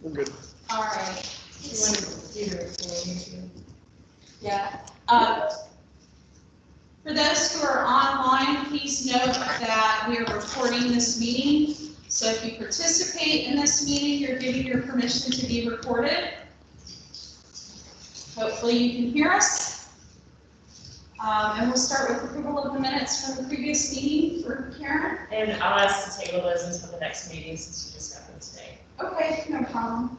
We're good. All right. You want to do it for YouTube? Yeah. For those who are online, please note that we are recording this meeting. So if you participate in this meeting, you're giving your permission to be recorded. Hopefully you can hear us. And we'll start with approval of the minutes from the previous meeting for Karen. And I'll ask to table those until the next meeting since you just got them today. Okay, no problem.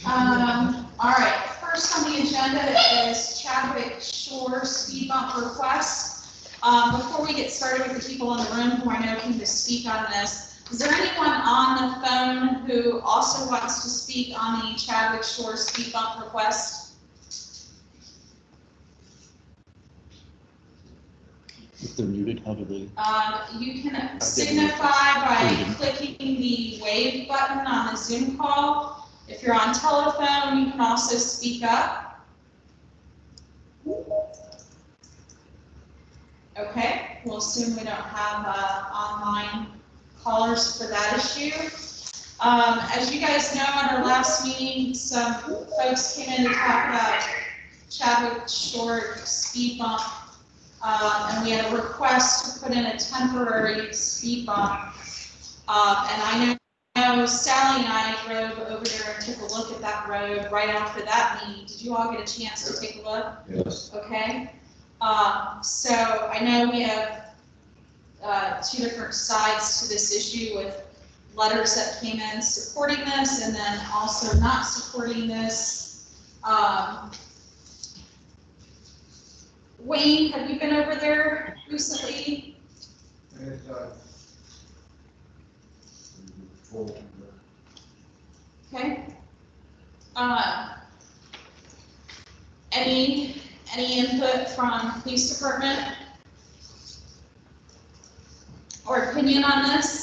All right, first on the agenda is Chadwick Shore speed bump request. Before we get started with the people in the room who I know can just speak on this, is there anyone on the phone who also wants to speak on the Chadwick Shore speed bump request? If they're muted, how do they? You can signify by clicking the wave button on the Zoom call. If you're on telephone, you can also speak up. Okay, we'll assume we don't have online callers for that issue. As you guys know, at our last meeting, some folks came in to talk about Chadwick Shore speed bump. And we had a request to put in a temporary speed bump. And I know Sally and I drove over there and took a look at that road right after that meeting. Did you all get a chance to take a look? Yes. Okay. So I know we have two different sides to this issue with letters that came in supporting this and then also not supporting this. Wayne, have you been over there recently? Okay. Any input from police department or opinion on this?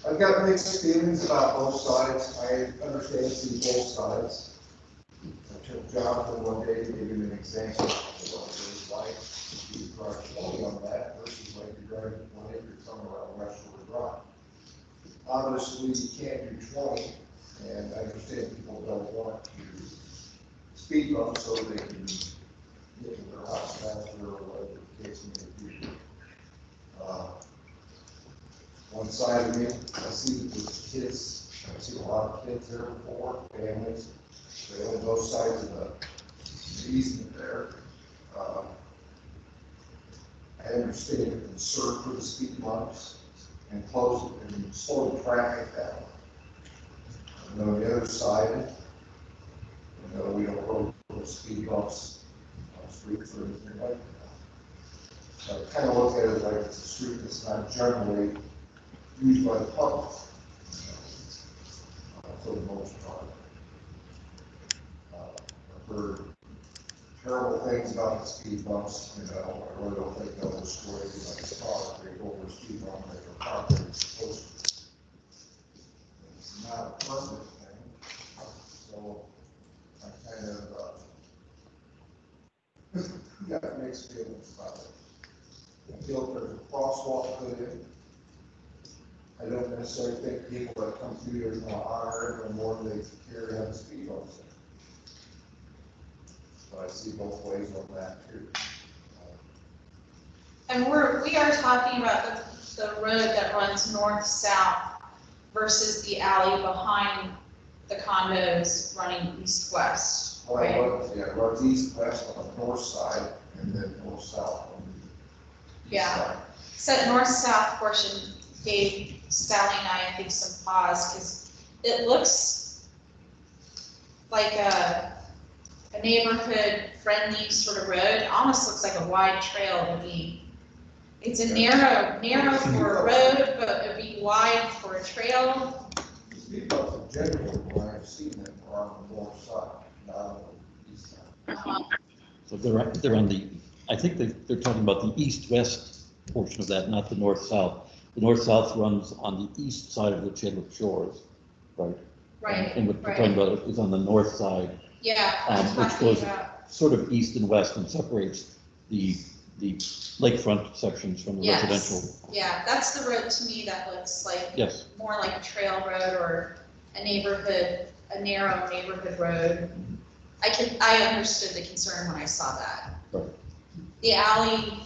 I've got mixed feelings about both sides. I understand see both sides. I took Jonathan one day to give him an example of what it was like to drive 20 on that versus like you're driving 20 if you're coming around West Shore Drive. Obviously, you can't do 20, and I understand people don't want to speed bump so they can get to their house faster or whatever the case may be. One side of me, I see the kids, I see a lot of kids there before, families, they own both sides of the easement there. I understand the concern for the speed bumps and close it and slow the traffic down. And on the other side, you know, we don't really put speed bumps on streets or anything like that. So I kind of look at it like it's a street that's not generally used by the public, for the most part. I've heard terrible things about the speed bumps, you know, I really don't think they'll destroy anybody's car if they go over a speed bump that their property is supposed to. It's not a permanent thing, so I kind of got mixed feelings about it. I feel there's a crosswalk put in. I don't necessarily think people that come through here are honor it no more than they carry on the speed bumps. But I see both ways on that too. And we are talking about the road that runs north-south versus the alley behind the condos running east-west, right? Yeah, it runs east-west on the north side and then north-south on the east side. So that north-south portion gave Sally and I think, some pause because it looks like a neighborhood-friendly sort of road. It almost looks like a wide trail to me. It's a narrow for a road, but it'd be wide for a trail. The speed bumps in general, when I've seen them, are on the north side, not on the east side. So they're on the, I think they're talking about the east-west portion of that, not the north-south. The north-south runs on the east side of the Chadwick Shores, right? Right. And what we're talking about is on the north side, Yeah. which goes sort of east and west and separates the lakefront sections from the Yes. residential. Yeah, that's the road to me that looks like Yes, more like a trail road or a neighborhood, a narrow neighborhood road. I understood the concern when I saw that. Right. The alley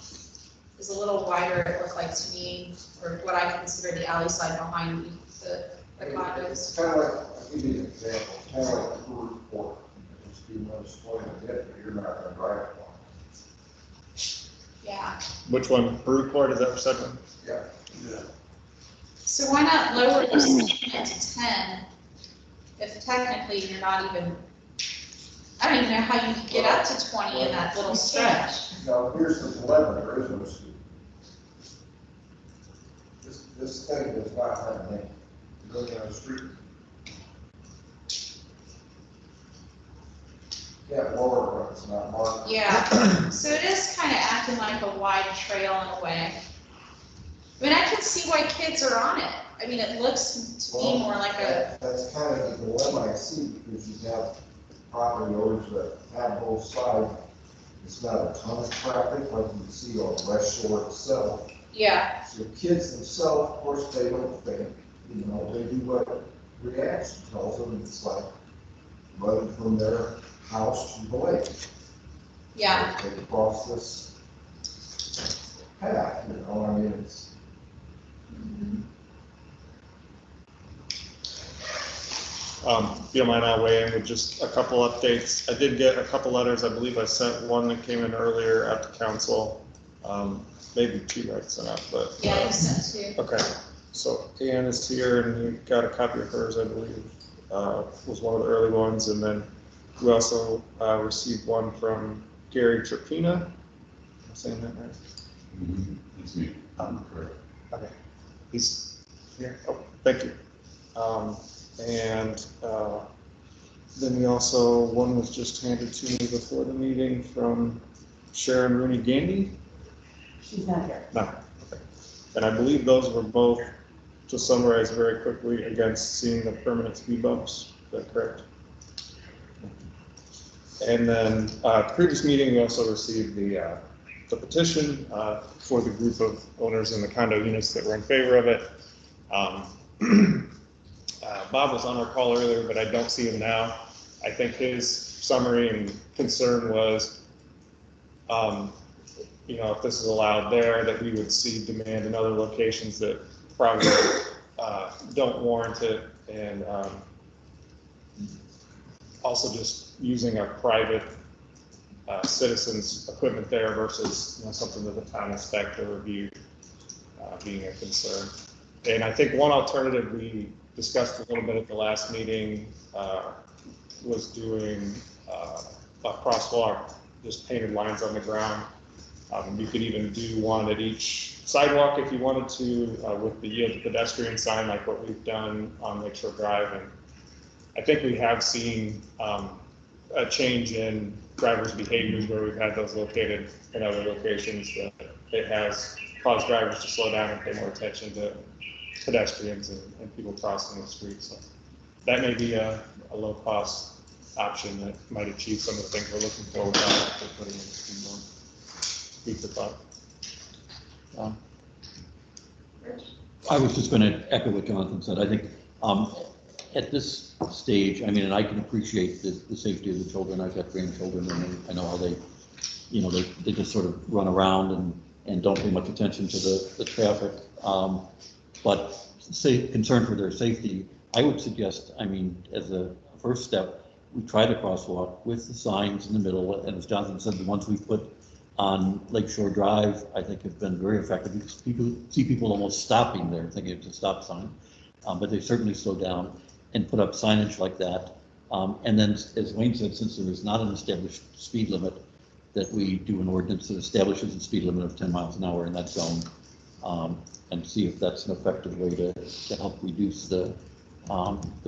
is a little wider, it looked like to me, or what I consider the alley side behind the condos. It's kind of like, I'll give you an example, it's kind of like a Brewer Court. It's being exploited a bit, but you're not gonna drive it on. Yeah, Which one? Brew Court, is that what you're saying? Yeah. so why not lower the speed limit to 10 if technically you're not even, I don't even know how you could get up to 20 in that little stretch. Now, here's the dilemma, there is no speed. This thing does not have a name. You're going down the street. Can't lower it when it's not marked. Yeah, so it is kind of acting like a wide trail in a way. I mean, I can see why kids are on it. I mean, it looks to me more like a, That's kind of the dilemma I see, because you have property owners that have both sides. It's not a ton of traffic like you see on West Shore itself. yeah, So kids themselves, of course, they don't think, you know, they do what reaction tells them. It's like running from their house to the lake. yeah. They cross this path, you know, I mean, it's. If you don't mind, I'll weigh in with just a couple updates. I did get a couple letters. I believe I sent one that came in earlier at the council. Maybe two I sent out, but. Yeah, you sent two. Okay, so Ann is here and you got a copy of hers, I believe, was one of the early ones. And then we also received one from Gary Trapina. Am I saying that right? It's me, I'm correct. Okay, he's here. Oh, thank you. And then we also, one was just handed to me before the meeting from Sharon Rooney Gandy. She's not here. No, okay. And I believe those were both, to summarize very quickly, against seeing the permanent speed bumps. Is that correct? And then, previous meeting, we also received the petition for the group of owners in the condo units that were in favor of it. Bob was on our call earlier, but I don't see him now. I think his summary and concern was, you know, if this is allowed there, that we would see demand in other locations that probably don't warrant it, and also just using a private citizens' equipment there versus, you know, something that the town inspector reviewed being a concern. And I think one alternative we discussed a little bit at the last meeting was doing a crosswalk, just painted lines on the ground. You could even do one at each sidewalk if you wanted to, with the yield pedestrian sign, like what we've done on Lakeshore Drive. And I think we have seen a change in drivers' behaviors where we've had those located in other locations. That it has caused drivers to slow down and pay more attention to pedestrians and people crossing the street. So that may be a low-cost option that might achieve some of the things we're looking for without putting in the speed bump. Food for thought. I was just going to echo what Jonathan said. I think at this stage, I mean, and I can appreciate the safety of the children. I've got grandchildren, and I know how they, you know, they just sort of run around and don't pay much attention to the traffic. But concern for their safety, I would suggest, I mean, as a first step, we try the crosswalk with the signs in the middle. And as Jonathan said, the ones we put on Lakeshore Drive, I think have been very effective, because people see people almost stopping there, thinking it's a stop sign, but they certainly slow down and put up signage like that. And then, as Wayne said, since there is not an established speed limit, that we do an ordinance that establishes a speed limit of 10 miles an hour in that zone, and see if that's an effective way to help reduce the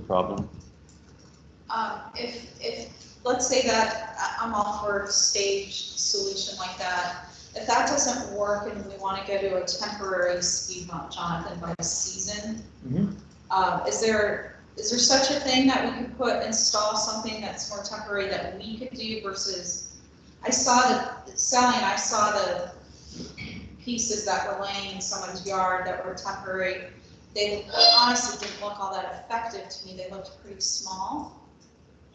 problem. If let's say that I'm all for a staged solution like that. If that doesn't work and we want to go to a temporary speed bump, Jonathan, by season, is there such a thing that we could install something that's more temporary that we could do versus I saw Sally and I saw the pieces that were laying in someone's yard that were temporary. They honestly didn't look all that effective to me. They looked pretty small.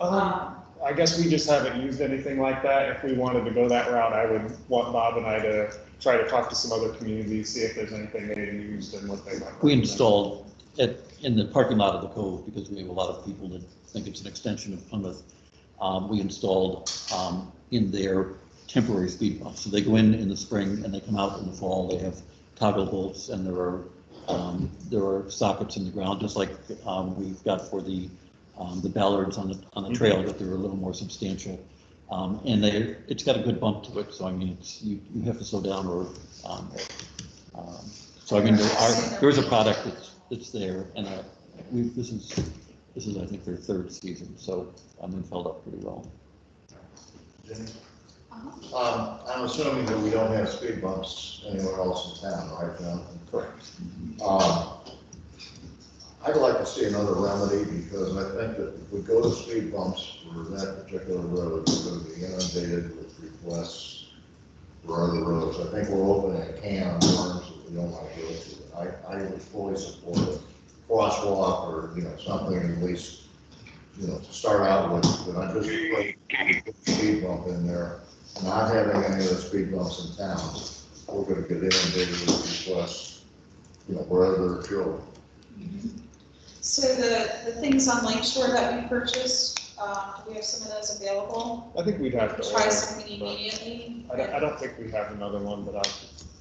I guess we just haven't used anything like that. If we wanted to go that route, I would want Bob and I to try to talk to some other communities, see if there's anything they used and what they might. We recommend. installed in the parking lot of the Cove, because we have a lot of people that think it's an extension of Plymouth. We installed in their temporary speed bumps. So they go in the spring and they come out in the fall. They have toggle bolts, and there are sockets in the ground, just like we've got for the ballards on the trail, but they're a little more substantial. And it's got a good bump to it, so I mean, you have to slow down or, so I mean, there is a product that's there, and this is, I think, their third season, so it's held up pretty well. I'm assuming that we don't have speed bumps anywhere else in town, right, John? Correct. I'd like to see another remedy, because I think that if we go to speed bumps for that particular road, we're going to be inundated with requests for other roads. I think we're opening a can of worms that we don't want to go to. I would fully support a crosswalk or, something at least, to start out with, but I'm just afraid to put a speed bump in there. Not having any of the speed bumps in town, we're going to get inundated with requests, wherever there are children. So the things on Lake Shore that we purchased, do we have some of those available? I think we'd have to Try order, something but immediately. I don't think we have another one, but I'll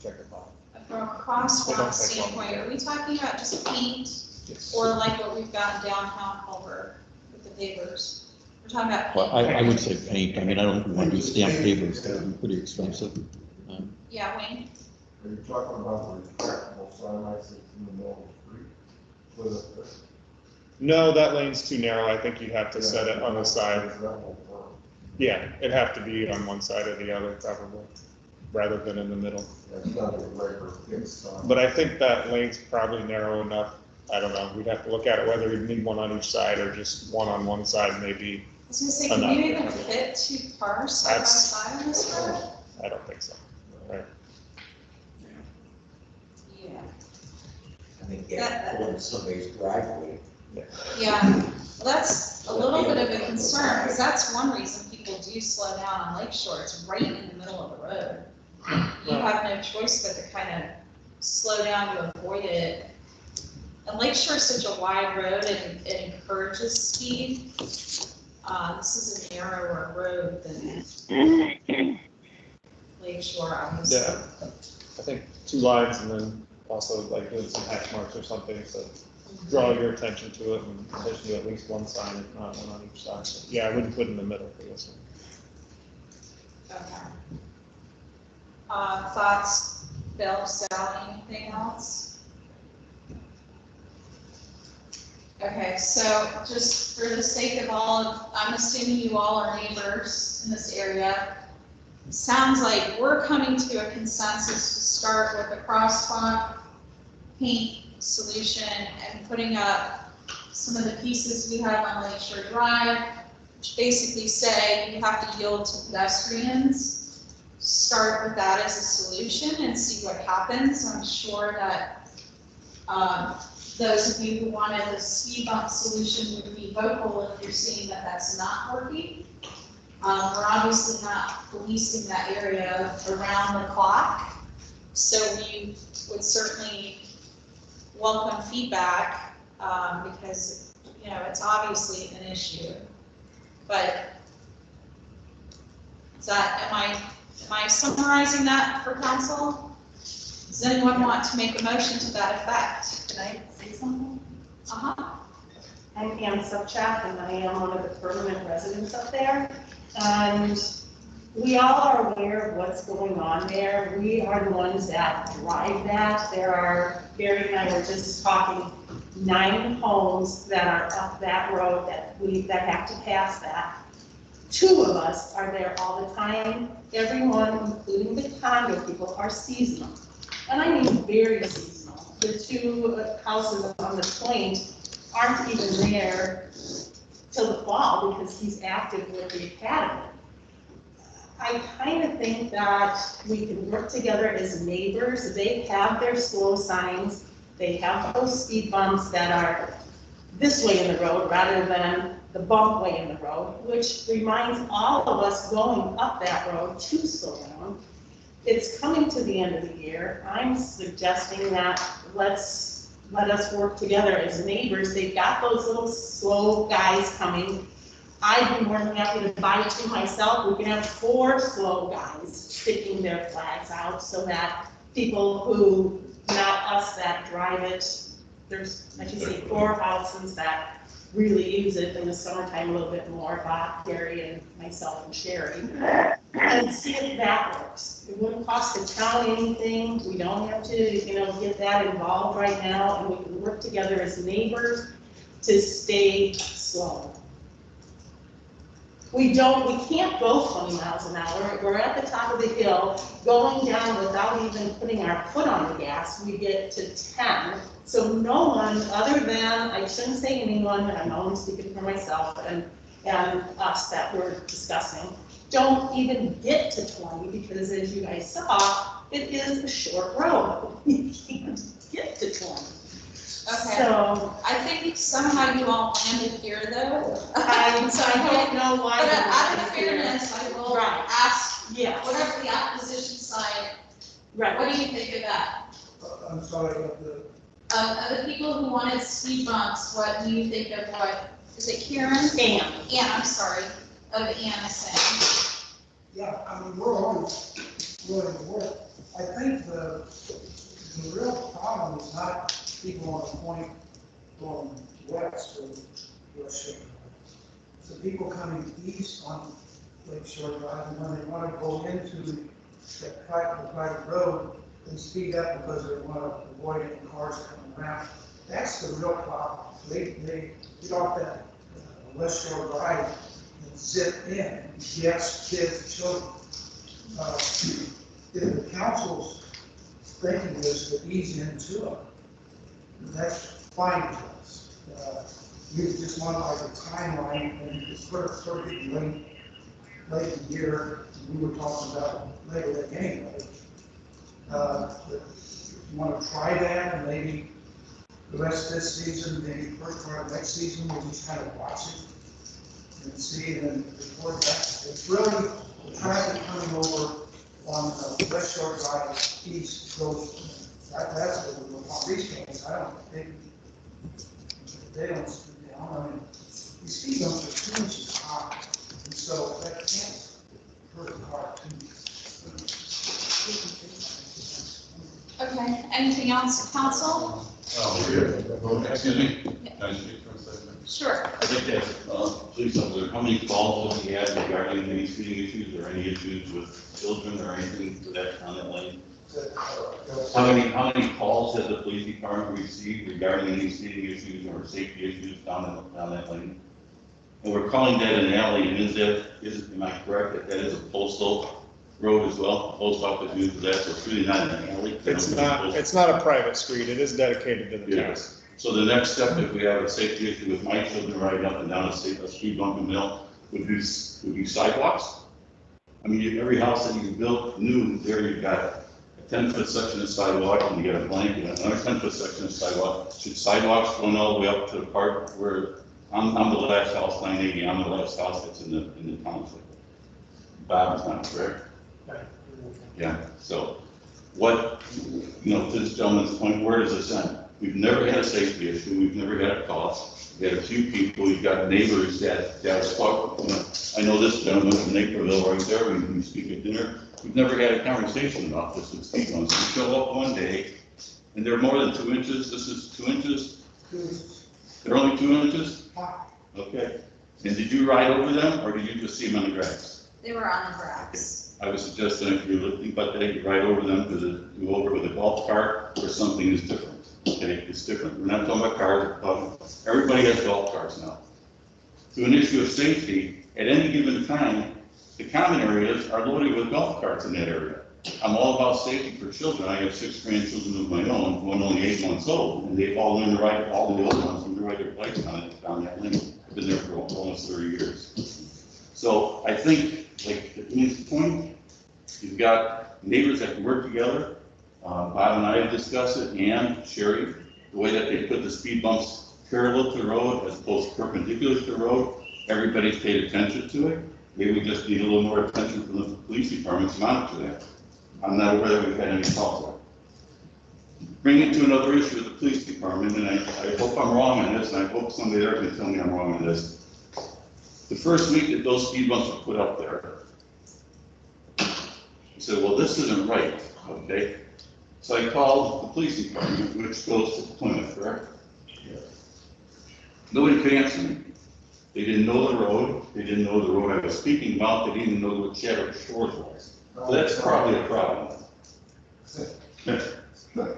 check it out. From a They don't crosswalk take long. standpoint, are we talking about just paint Yes. or like what we've got in downtown Culver with the pavers? We're talking about Well, paint. I would say paint. I mean, I don't think we want to do stamped pavers, that would be pretty expensive. Yeah, Wayne? Are you talking about the retractable sign lights in the middle of the street? With a- No, that lane's too narrow. I think you have to set it on the side. That won't work. Yeah, it'd have to be on one side or the other probably, rather than in the middle. That's not a regular fixed sign. But I think that lane's probably narrow enough. I don't know. We'd have to look at it, whether we need one on each side or just one on one side, maybe. I was gonna say, can you even fit 2 cars side by That's- side on this road? I don't think so. Right. Yeah. I think they pull in somebody's driveway. Yeah, well, that's a little bit of a concern, because that's one reason people do slow down on Lake Shore. It's right in the middle of the road. You have no choice but to kind of slow down to avoid it. And Lake Shore is such a wide road, and it encourages speed. This is a narrower road than Lake Shore, obviously. Yeah. I think 2 lines and then also like doing some hash marks or something to draw your attention to it, and potentially at least one sign, if not one on each side. So, yeah, I wouldn't put in the middle for this one. Okay. Thoughts, Bill, Sally, anything else? Okay, so just for the sake of I'm assuming you all are neighbors in this area. Sounds like we're coming to a consensus to start with a crosswalk paint solution and putting up some of the pieces we have on Lake Shore Drive, which basically say you have to yield to pedestrians. Start with that as a solution and see what happens. I'm sure that those of you who wanted the speed bump solution would be vocal if you're seeing that that's not working. We're obviously not policing that area around the clock, so we would certainly welcome feedback because, it's obviously an issue. But am I summarizing that for council? Does anyone want to make a motion to that effect? Can I say something? Uh-huh. I'm Ann Subchak, and I am one of the permanent residents up there. And we all are aware of what's going on there. We are the ones that drive that. Barry and I were just talking, 9 homes that are up that road that have to pass that. 2 of us are there all the time. Everyone, including the condo people, are seasonal. And I mean very seasonal. The 2 houses on the point aren't even there till the fall because he's active with the academy. I kind of think that we can work together as neighbors. They have their slow signs. They have those speed bumps that are this way in the road rather than the bump way in the road, which reminds all of us going up that road to slow down. It's coming to the end of the year. I'm suggesting that let us work together as neighbors. They've got those little slow guys coming. I'd be more than happy to buy two myself. We can have 4 slow guys sticking their flags out so that people who, not us that drive it, there's, I should say, 4 houses that really use it in the summertime a little bit more, Bob, Gary, and myself and Sherry. And see if that works. It wouldn't cost the town anything. We don't have to, get that involved right now, and we can work together as neighbors to stay slow. We can't go 20 miles an hour. We're at the top of the hill, going down without even putting our foot on the gas. We get to 10. So no one, other than, I shouldn't say anyone, but I'm only speaking for myself and us that we're discussing, don't even get to 20 because as you guys saw, it is a short road. You can't get to 20. Okay, So I think somehow you all landed here though. I don't know why. But out we're of here. fairness, I will Right. ask, Yes, whatever the opposition side, right. what do you think of that? I'm sorry, Of the people who wanted speed bumps, what do you think of what, is it Karen? And Ann, I'm sorry, of Anna saying. Yeah, I mean, we're always willing to work. I think the real problem is not people on the point going west or West Shore. It's the people coming east on Lake Shore Drive, and when they want to go into the private road, they speed up because they want to avoid any cars coming around. That's the real problem. They get off that West Shore Drive and zip in. Yes, kids, children. If the council's thinking is to ease into it, that's fine with us. We just want like a timeline, and it's pretty late in the year. We were talking about Labor Day anyway. But if you want to try that, and maybe the rest of this season, maybe first part of next season, we'll just kind of watch it and see and report back. It's really the traffic coming over on the West Shore Drive east goes, that's what we're on these things. I don't think they don't speed down. I mean, these speed bumps are 2 inches high, and so that can't hurt the car too much. Okay, anything else, council? Excuse me, can I speak for a second? Sure. I'd like to ask, police officer, how many calls have you had regarding any speeding issues or any issues with children or anything to that on that lane? How many calls has the police department received regarding any speeding issues or safety issues down that lane? And we're calling that an alley, and am I correct that is a postal road as well? Post office uses that, so it's really not an alley? It's not a private street, it is dedicated to the town. Yes. So the next step, if we have a safety issue with my children riding up and down a speed bump and mill, would be sidewalks. I mean, every house that you built new, there you've got a 10-foot section of sidewalk, and you got a blanket, another 10-foot section of sidewalk. Should sidewalks going all the way up to the part where I'm the last house, 980, I'm the last house that's in the township. Bob is not correct. Yeah, so what, to this gentleman's point, where does this end? We've never had a safety issue, we've never had a call. We had a few people, we've got neighbors that spoke, I know this gentleman from Naperville right there, we speak at dinner. We've never had a conversation about this with speed bumps. We show up one day, and they're more than 2 inches, this is 2 inches? They're only 2 inches? Okay. And did you ride over them, or did you just see them on the grass? They were on the grass. I would suggest that if you're looking about that, you ride over them, because you go over with a golf cart, or something is different. Okay, it's different. We're not talking about cars. Everybody has golf carts now. To an issue of safety, at any given time, the common areas are loaded with golf carts in that area. I'm all about safety for children. I have 6 grandchildren of my own, one only 8 months old, and they've all learned to ride, all the old ones, to ride their bikes down that lane. I've been there for almost 30 years. So I think like at Phoenix Point, you've got neighbors that can work together. Bob and I have discussed it, and Sherry, the way that they put the speed bumps parallel to the road as opposed to perpendicular to the road, everybody's paid attention to it. Maybe we just need a little more attention from the police department to monitor that. I'm not aware that we've had any calls on it. Bring it to another issue with the police department, and I hope I'm wrong on this, and I hope somebody there can tell me I'm wrong on this. The first week that those speed bumps were put up there, he said, well, this isn't right, okay? So I called the police department, which goes to Plymouth, correct? Nobody could answer me. They didn't know the road, they didn't know the road I was speaking about, they didn't even know what Shattered Shores was. So that's probably a problem.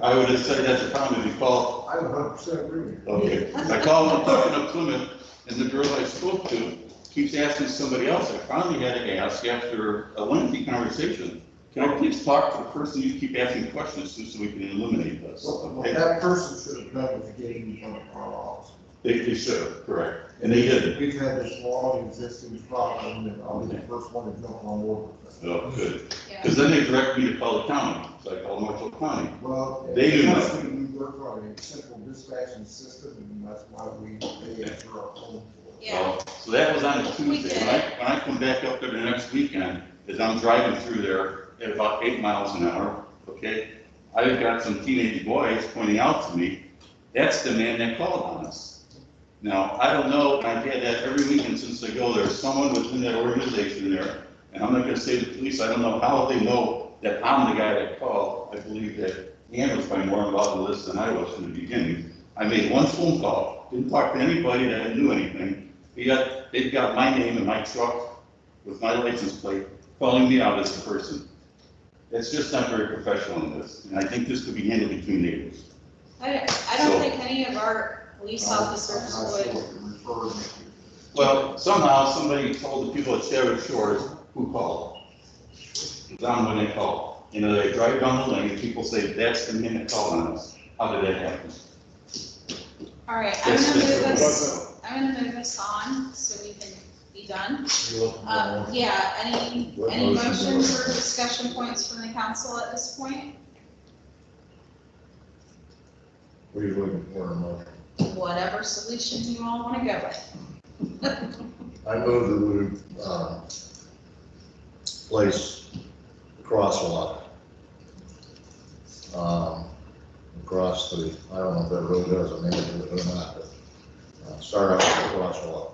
I would have said that's a problem if you call. I would 100% agree with you. Okay, I called, I'm talking to Plymouth, and the girl I spoke to keeps asking somebody else. I finally had to ask after a lengthy conversation, can I please talk to the person you keep asking questions to so we can eliminate this? What Okay? that person should have done was getting in front of our office. They should have, correct, and they didn't. We've had this long existing problem, and I'll be the first one to jump on board with it. Oh, good, Yeah. because then they direct me to call the county, so I called Marshall County. Well, They do that's not. when we work on a central dispatching system, and that's why they answer our phone for. Yeah, So that was on a We Tuesday. did. When I come back up there the next weekend, as I'm driving through there at about 8 miles an hour, okay? I've got some teenage boys pointing out to me, that's the man that called on us. Now, I don't know, and I've had that every weekend since I go there, someone within that organization there, and I'm not gonna say the police, I don't know how they know that I'm the guy that called. I believe that Ann was probably more involved in this than I was from the beginning. I made one phone call, didn't talk to anybody that knew anything. They've got my name in my truck with my license plate, calling me out as the person. It's just not very professional in this, and I think this could be handled between neighbors. I don't think any of our police officers I'm not would. sure what you're referring to. Well, somehow somebody told the people at Shattered Shores who called. Down when they called. You know, they drive down the lane and people say, that's the man that called on us. How did that happen? All right, I'm gonna move us on so we can be done. Yeah, any What motion motions do or I- discussion points from the council at this point? What are you looking for in a motion? Whatever solution you all wanna go with. I move that we, place the crosswalk, across the, I don't know if that road has a name or not, but, start out with the crosswalk.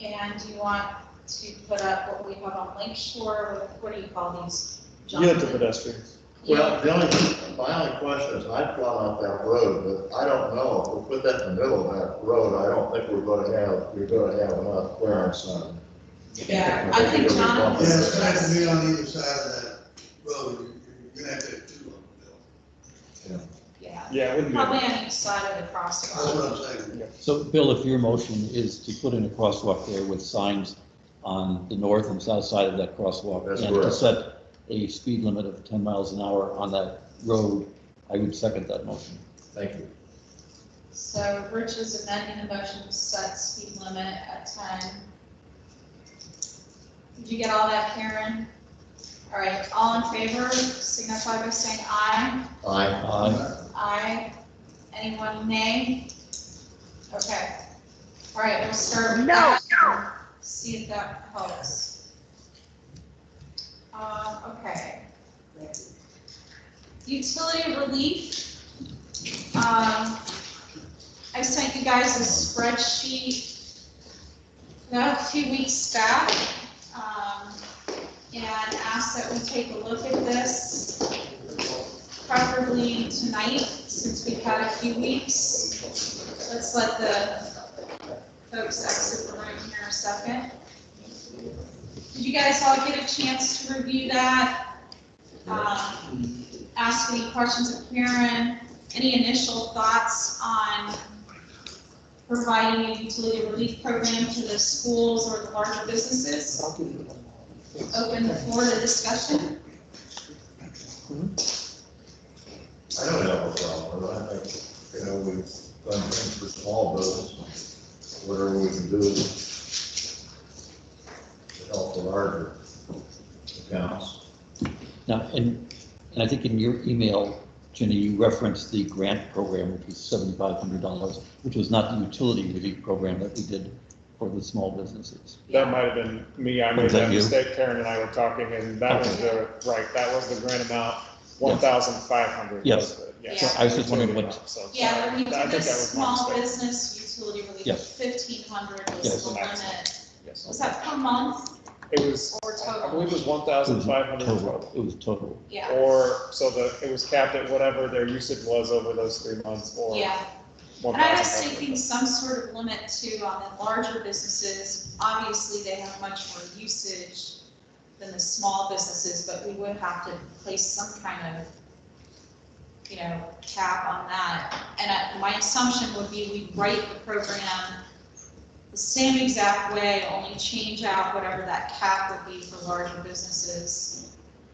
And do you want to put up what we have on Lake Shore, what do you call these? Yield to pedestrians. Well, my only question is, I've gone up that road, but I don't know, if we put that in the middle of that road, I don't think we're gonna have enough clearance on. Yeah, I think John. Yeah, it's gonna have to be on either side of that road, you're gonna have to have two of them, Yeah, Yeah, it wouldn't be. probably on each side of the Bill. That's crosswalk. what I'm saying. So, Bill, if your motion is to put in a crosswalk there with signs on the north and south side of that crosswalk, That's and to correct. set a speed limit of 10 miles an hour on that road, I would second that motion. Thank you. So Rich is amending the motion to set speed limit at 10. Did you get all that, Karen? All right, all in favor, signify by saying aye. Aye. Aye. Anyone nay? Okay. All right, we'll start with No. that. See if that helps. Okay. Utility relief. I sent you guys a spreadsheet a few weeks back, and asked that we take a look at this, preferably tonight, since we've had a few weeks. Let's let the folks exit the room here in a second. Did you guys all get a chance to review that? Ask any questions of Karen? Any initial thoughts on providing a utility relief program to the schools or the larger businesses? Open the floor to discussion. I don't have a problem with it. I think, we've done things for small business, whatever we can do to help the larger accounts. Now, and I think in your email, Jenny, you referenced the grant program, which was $7,500, which was not the utility relief program that we did for the small businesses. That might have been me, I made Was that that you? mistake, Karen and I were talking, and that was the, right, that was the grant amount, 1,500. Yes. Yeah. So I was just wondering what, So, Yeah, when we I did think the that was my small mistake. business utility relief, Yes. 1,500 was Yes. the limit. Yes. Was that per month It was, or I believe it was total? 1,500 total, total. it was total. Yeah, Or, so it was capped at whatever their usage was over those 3 months, or yeah. And I was 1,500. thinking some sort of limit too on the larger businesses. Obviously, they have much more usage than the small businesses, but we would have to place some kind of, cap on that. And my assumption would be we'd write the program the same exact way, only change out whatever that cap would be for larger businesses.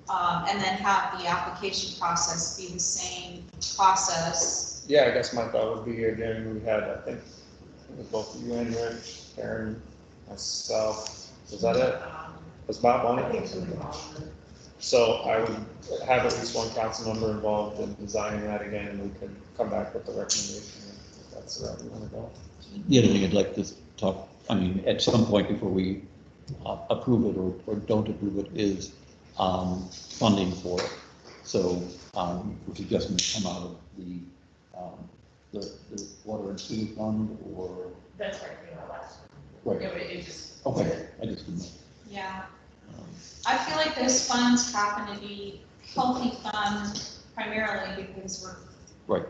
And then have the application process be the same process. Yeah, I guess my thought would be, again, we had, I think, it was both you and Rich, Karen, myself, was that it? Was Bob on it? So I would have at least one council member involved in designing that again, and we could come back with the recommendation if that's the route we want to go. The other thing I'd like to talk, I mean, at some point before we approve it or don't approve it is funding for it. So we're suggesting it come out of the water and sewer fund or, That's right, you know, last. right, It just. okay, I just didn't know. Yeah. I feel like those funds happen to be healthy funds primarily because we're, Right.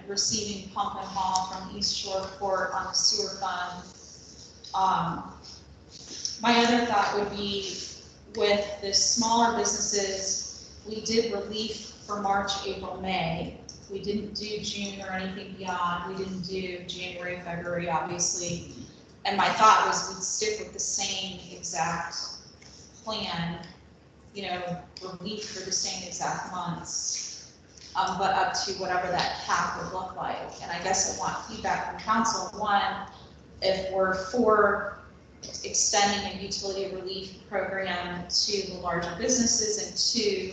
Receiving pump and haul from East Shore Port on the sewer fund. My other thought would be with the smaller businesses, we did relief for March, April, May. We didn't do June or anything beyond. We didn't do January, February, obviously. And my thought was we'd stick with the same exact plan, relief for the same exact months, but up to whatever that cap would look like. And I guess I want feedback from council. One, if we're for extending a utility relief program to the larger businesses, and two,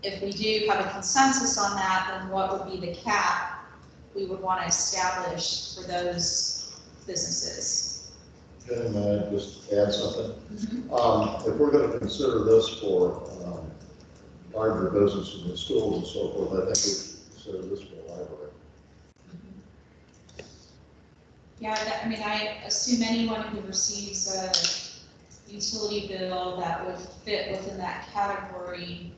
if we do have a consensus on that, then what would be the cap we would want to establish for those businesses? Can I just add something? If we're going to consider this for larger businesses and schools and so forth, I think we should consider this for the library. Yeah, I assume anyone who receives a utility bill that would fit within that category.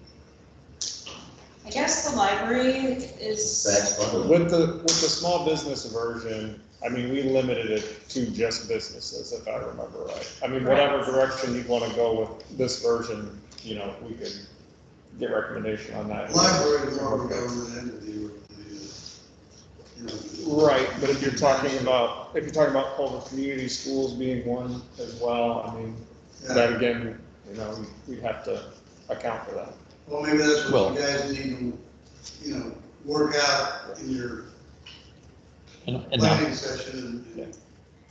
I guess the library is. Tax funded. With the small business version, we limited it to just businesses, if I remember right. Whatever direction you want to go with this version, we could get recommendation on that. Library is more of a government entity with the, Right, but if you're talking about Culver Community Schools being one as well, that again, we'd have to account for that. well, maybe that's Well- what you guys need to, work out in your And planning not, session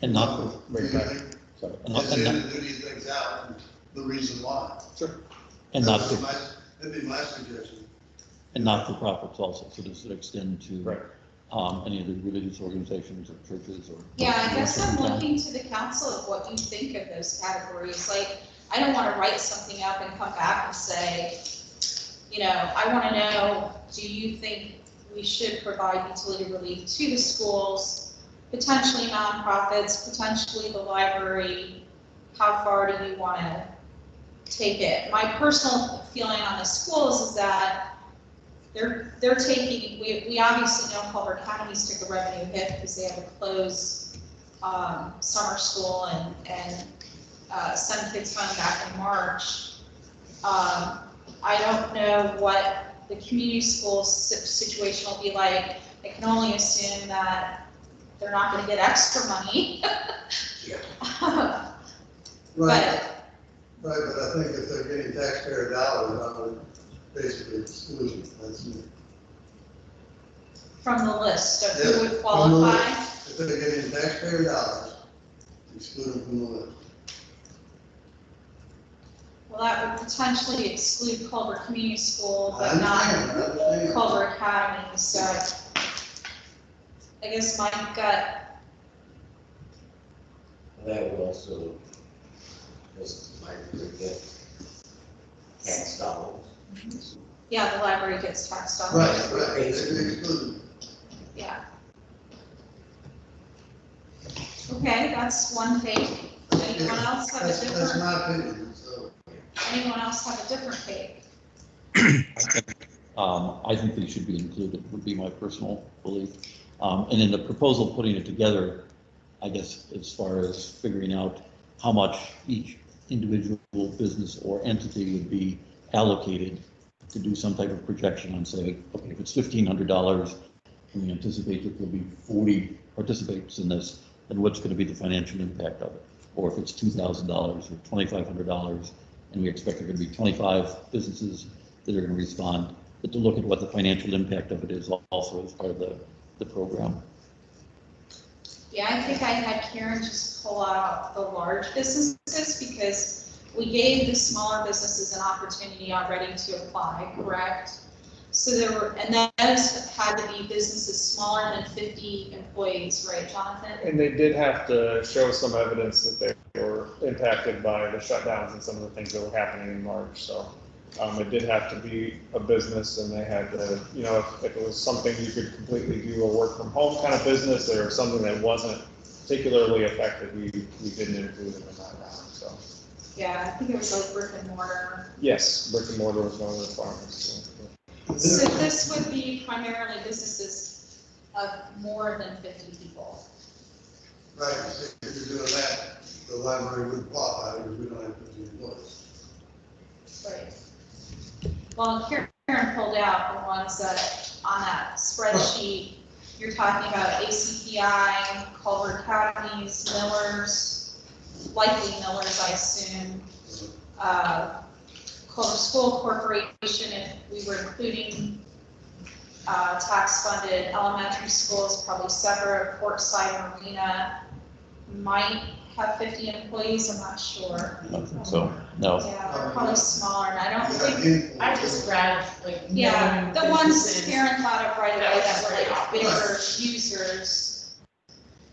and not, do Bring you it back. think? sorry, And then do these things out, and the reason why. and not, That'd be my suggestion. and not-for-profits also, so does it extend to Right. any of the religious organizations or churches or? Yeah, I guess I'm looking to the council of what you think of those categories. Like, I don't want to write something up and come back and say, I want to know, do you think we should provide utility relief to the schools, potentially nonprofits, potentially the library? How far do you want to take it? My personal feeling on the schools is that they're taking, we obviously know Culver County's took a revenue hit because they had to close summer school and send kids home back in March. I don't know what the community school situation will be like. I can only assume that they're not going to get extra money. Right, but I think if they're getting taxpayer dollars, I would basically exclude them. That's me. From the list of Yeah, who would from the qualify. If they're getting taxpayer dollars, exclude them from the list. Well, that would potentially exclude Culver Community School, I but not understand, I understand. Culver Academy, so I guess my gut, That would also, because my group get tax dollars. yeah, the library gets taxed on it. Right, it's excluded. Yeah. Okay, that's one take. Anyone else have a That's different, my opinion, so. anyone else have a different take? I think they should be included, would be my personal belief. And in the proposal, putting it together, I guess, as far as figuring out how much each individual business or entity would be allocated to do some type of projection on, say, okay, if it's $1,500, and we anticipate that there'll be 40 participants in this, then what's going to be the financial impact of it? Or if it's $2,000 or $2,500, and we expect there are going to be 25 businesses that are going to respond, but to look at what the financial impact of it is also as part of the program. Yeah, I think I had Karen just pull out the large businesses because we gave the smaller businesses an opportunity already to apply, correct? So there were, and those had to be businesses smaller than 50 employees, right, Jonathan? And they did have to show some evidence that they were impacted by the shutdowns and some of the things that were happening in March, so. It did have to be a business, and they had to, you know, if it was something you could completely do a work from home kind of business, or something that wasn't particularly affected, we didn't include them in that round, so. Yeah, I think it was like brick and mortar. Yes, brick and mortar was one of the requirements. So this would be primarily businesses of more than 50 people. Right, if you're doing that, the library would qualify because we don't have 50 employees. Right. Well, Karen pulled out the ones that, on that spreadsheet, you're talking about ACPI, Culver Academies, Millers, likely Millers, I assume, Culver School Corporation, if we were including tax-funded elementary schools, probably separate. Portside Marina might have 50 employees, I'm not sure. I don't think so, no. Yeah, they're probably smaller, and I don't think, I just grabbed like. yeah, the known ones businesses. Karen thought of right away that were like Right. bigger users.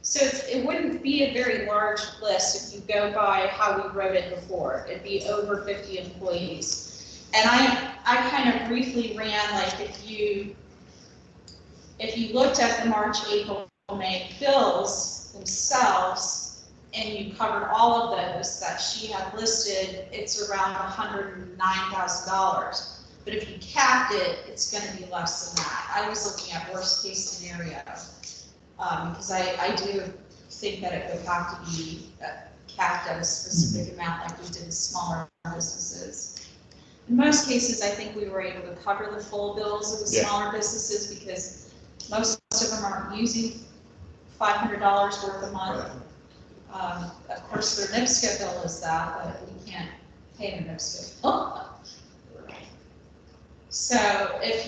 So it wouldn't be a very large list if you go by how we wrote it before. It'd be over 50 employees. And I kind of briefly ran, like, if you looked at the March, April, May bills themselves, and you covered all of those that she had listed, it's around $109,000. But if you capped it, it's going to be less than that. I was looking at worst case scenario, because I do think that it would have to be capped at a specific amount like we did with smaller businesses. In most cases, I think we were able to cover the full bills of the Yeah. smaller businesses because most of them aren't using $500 worth a month. Of course, their NIPSCO bill is that, but we can't pay the NIPSCO bill. So if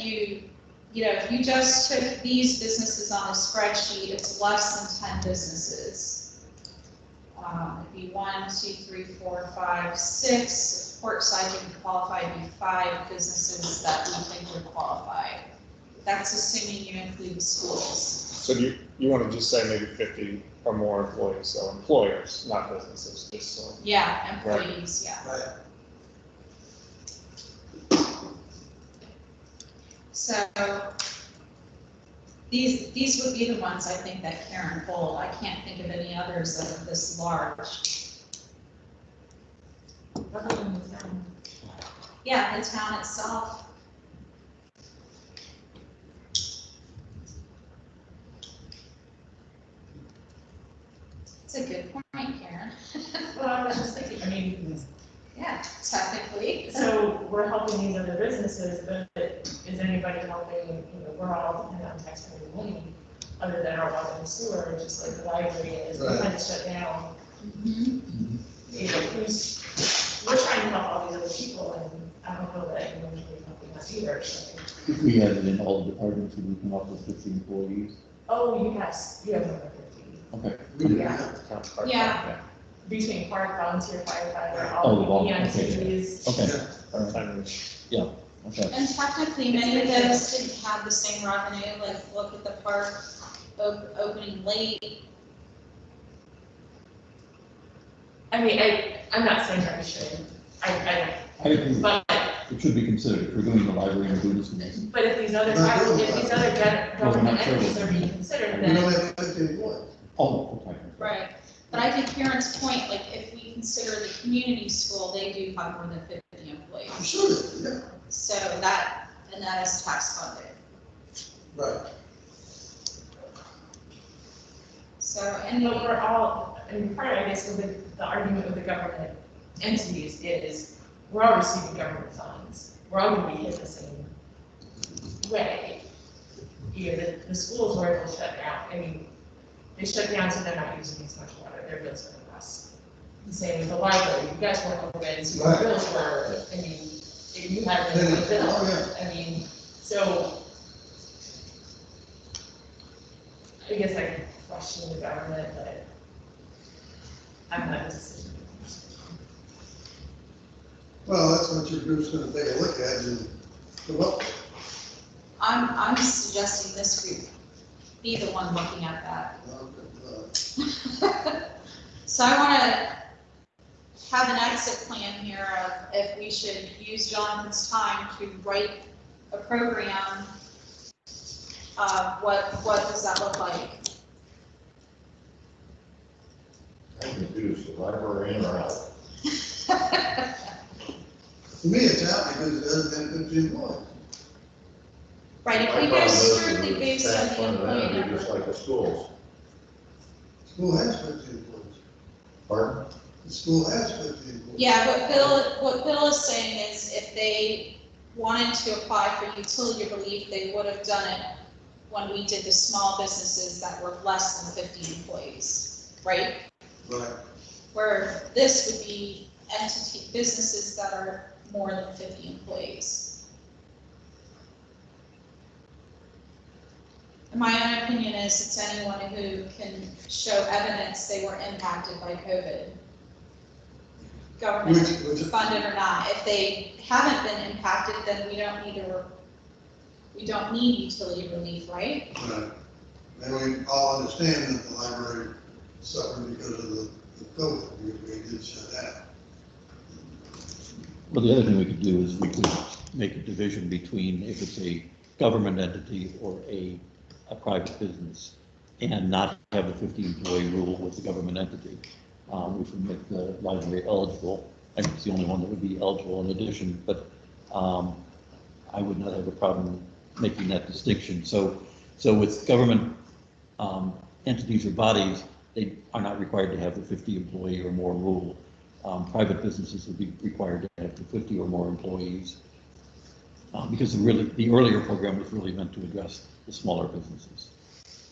if you just took these businesses on a spreadsheet, it's less than 10 businesses. It'd be 1, 2, 3, 4, 5, 6. Portside didn't qualify, it'd be 5 businesses that we think would qualify. That's assuming you include the schools. So you want to just say maybe 50 or more employees, so employers, not businesses, just so. Yeah, employees, yeah. Right. So these would be the ones I think that Karen pulled. I can't think of any others that are this large. Other than the town. Yeah, the town itself. It's a good point, Karen. Well, I was just thinking, I mean, Yeah, technically. so we're helping these other businesses, but is anybody helping, we're all dependent on taxpayer money, other than our water and sewer, just like the library is, we had to shut down. Mhm. We're trying to help all these other people, and I don't know that anyone's really helping us either, so. If we had it in all the departments, would we come up with 50 employees? Oh, you have over 50. Okay. Yeah. Yeah. between park, volunteer firefighter, Oh, the all the okay. EMTs. Okay, all right, And okay. And technically, many of those didn't have the same revenue, like look at the park opening late. I mean, I'm not saying that we should, I agree. but, It should be considered if we're doing the library and Buddhist museum. but if these other, Not doing if these that. other Well, we're government not sure. entities are being considered, We then don't have 50 employees. Oh, okay. Right. But I think Karen's point, like, if we consider the community school, they do have more than 50 employees. I'm sure they do, yeah. So that, and that is tax funded. Right. So, and but we're all, I mean, part of, I guess, with the argument with the government entities is, we're all receiving government funds. We're all gonna be hit the same way. You know, the schools were able to shut down, I mean, they shut down so they're not using as much water, their bills are less. The same with the library, you guys weren't open, so your Right. bills were, I mean, if you had a Yeah, bill, oh, I mean, so. I guess I question the government, but I'm not a decision. Well, that's what your group's gonna take a look at and come up with. I'm suggesting this group be the one looking at that. So I want to have an exit plan here of if we should use Jonathan's time to write a program. What does that look like? I can do the library in or out. To me, it's out because it doesn't have 50 employees. Right, if My we go problem is strictly the based on staff the fund employee entity, number. just like the schools. School has 50 employees. Pardon? The school has 50 employees. Yeah, what Bill is saying is if they wanted to apply for utility relief, they would have done it when we did the small businesses that were less than 50 employees, right? Right. Where this would be businesses that are more than 50 employees. My own opinion is it's anyone who can show evidence they were impacted by COVID. Government Which- funded or not. If they haven't been impacted, then we don't need utility relief, right? Right. And we all understand that the library suffered because of the COVID, we did shut down. Well, the other thing we could do is we could make a division between if it's a government entity or a private business and not have the 50 employee rule with the government entity. Which would make the library eligible. I think it's the only one that would be eligible in addition, but I would not have a problem making that distinction. So with government entities or bodies, they are not required to have the 50 employee or more rule. Private businesses would be required to have the 50 or more employees. Because the earlier program was really meant to address the smaller businesses.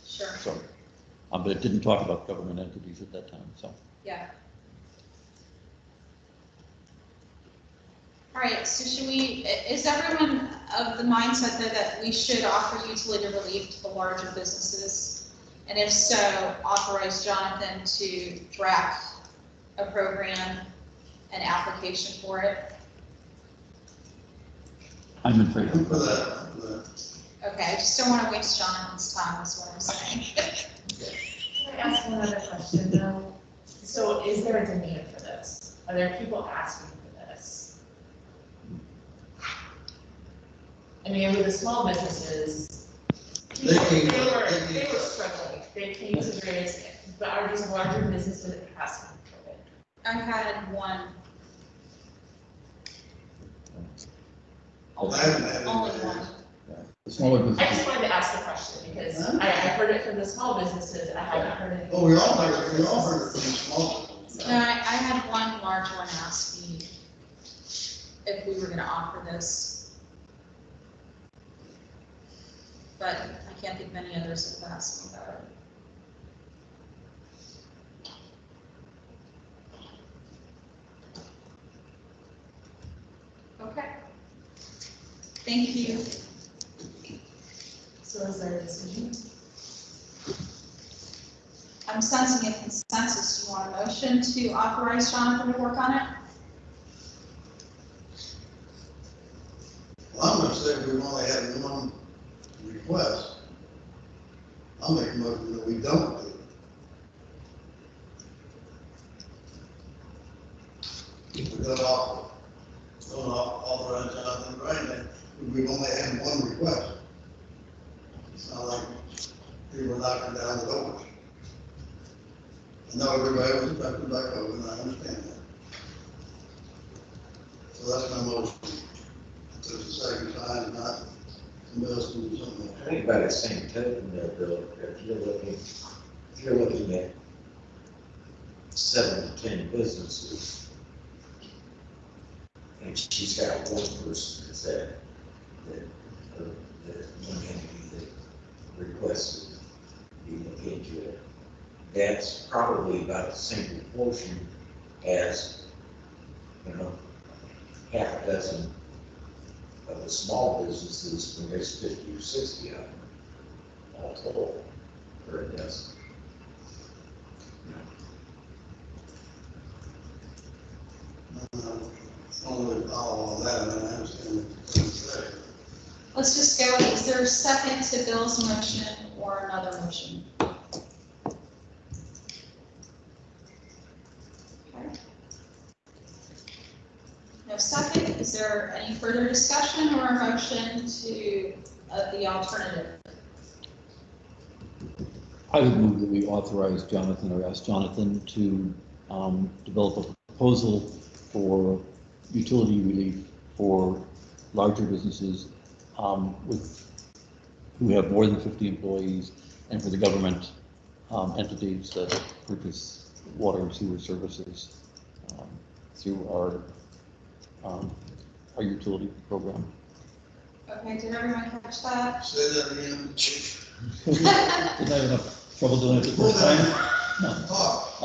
Sure. So, but it didn't talk about government entities at that time, so. Yeah. All right, so is everyone of the mindset that we should offer utility relief to the larger businesses? And if so, authorize Jonathan to draft a program, an application for it? I'm in favor. For that. Okay, I just don't want to waste Jonathan's time, is what I'm saying. Can I ask one other question though? So is there a demand for this? Are there people asking for this? I mean, with the small businesses, They came- they were struggling, they came to various, but are these larger businesses asking for it? I had one, I haven't had only anybody. one. The smaller I just businesses, wanted to ask the question because I heard it from the small businesses, I haven't heard it. Oh, we all heard it from the small. No, I had one large one ask me if we were gonna offer this. But I can't think of any others that have asked me about it. Okay. Thank you. So is there a decision? I'm sensing a consensus. Do you want a motion to authorize Jonathan to work on it? Well, I'm gonna say we've only had one request. I'll make a motion that we don't do it. If we're gonna authorize Jonathan right now, we've only had one request. It's not like people are knocking down the doors. I know everybody was affected by COVID, and I understand that. So that's my motion. If there's a second time, not, somebody else can do something else. I think by the same token, though, Bill, if you're looking at 7 to 10 businesses, and she's got one person that said that one entity that requested you look into it, that's probably about the same proportion as, half a dozen of the small businesses, when there's 50 or 60 of them, all total, or a dozen. I don't really follow all that, and I understand what you're saying. Let's just go, is there a second to Bill's motion or another motion? Okay. No second, is there any further discussion or a motion to the alternative? I would move that we authorize Jonathan or ask Jonathan to develop a proposal for utility relief for larger businesses who have more than 50 employees, and for the government entities that purchase water and sewer services through our utility program. Okay, did everyone catch that? Say that again. Didn't I have enough trouble doing it the first time? No. Talk.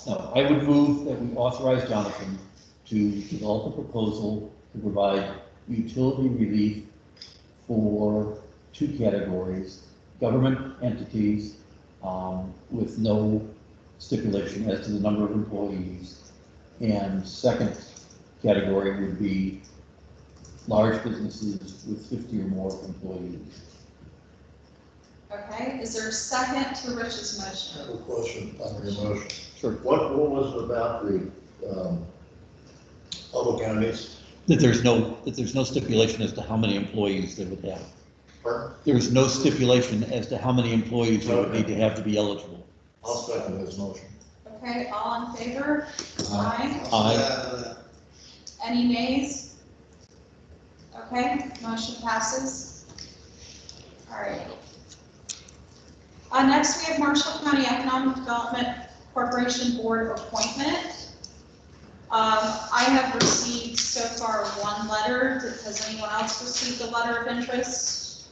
No, I would move that we authorize Jonathan to develop a proposal to provide utility relief for 2 categories: government entities with no stipulation as to the number of employees, and second category would be large businesses with 50 or more employees. Okay, is there a second to Rich's I motion? have a question on your motion. Sure. What was it about the public entities? That there's no stipulation as to how many employees they would have. Pardon? There's no stipulation as to how many employees you would need to have to be eligible. I'll second his motion. Okay, all in favor? Aye. Aye. Any nays? Okay, motion passes. All right. Next, we have Marshall County Economic Development Corporation Board appointment. I have received so far 1 letter. Has anyone else received a letter of interest?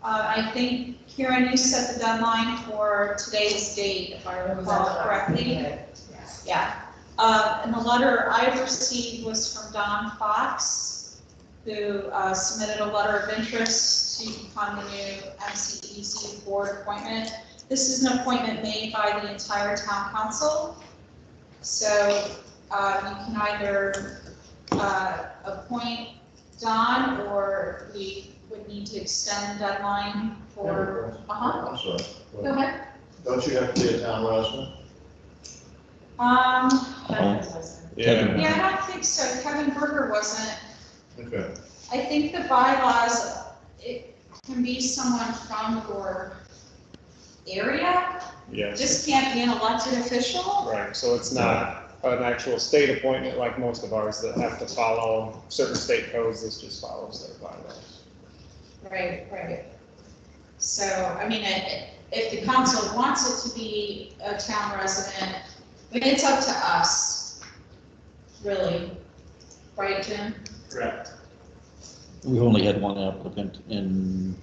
I think, Karen, you set the deadline for today's date, if I recall correctly. Yes. Yeah. And the letter I received was from Don Fox, who submitted a letter of interest to become the new MCEDC board appointment. This is an appointment made by the entire town council. So you can either appoint Don, or we would need to extend the deadline for. I'm sorry. Go ahead. Don't you have to be a town resident? Yeah. Yeah, I don't think so. Kevin Berger wasn't. Okay. I think the bylaws, it can be someone from your area, Yes. just can't be an elected official. Right, so it's not an actual state appointment like most of ours that have to follow certain state codes. This just follows their bylaws. Right, right. So, I mean, if the council wants it to be a town resident, I mean, it's up to us, really. Right, Jim? Correct. We've only had 1 applicant in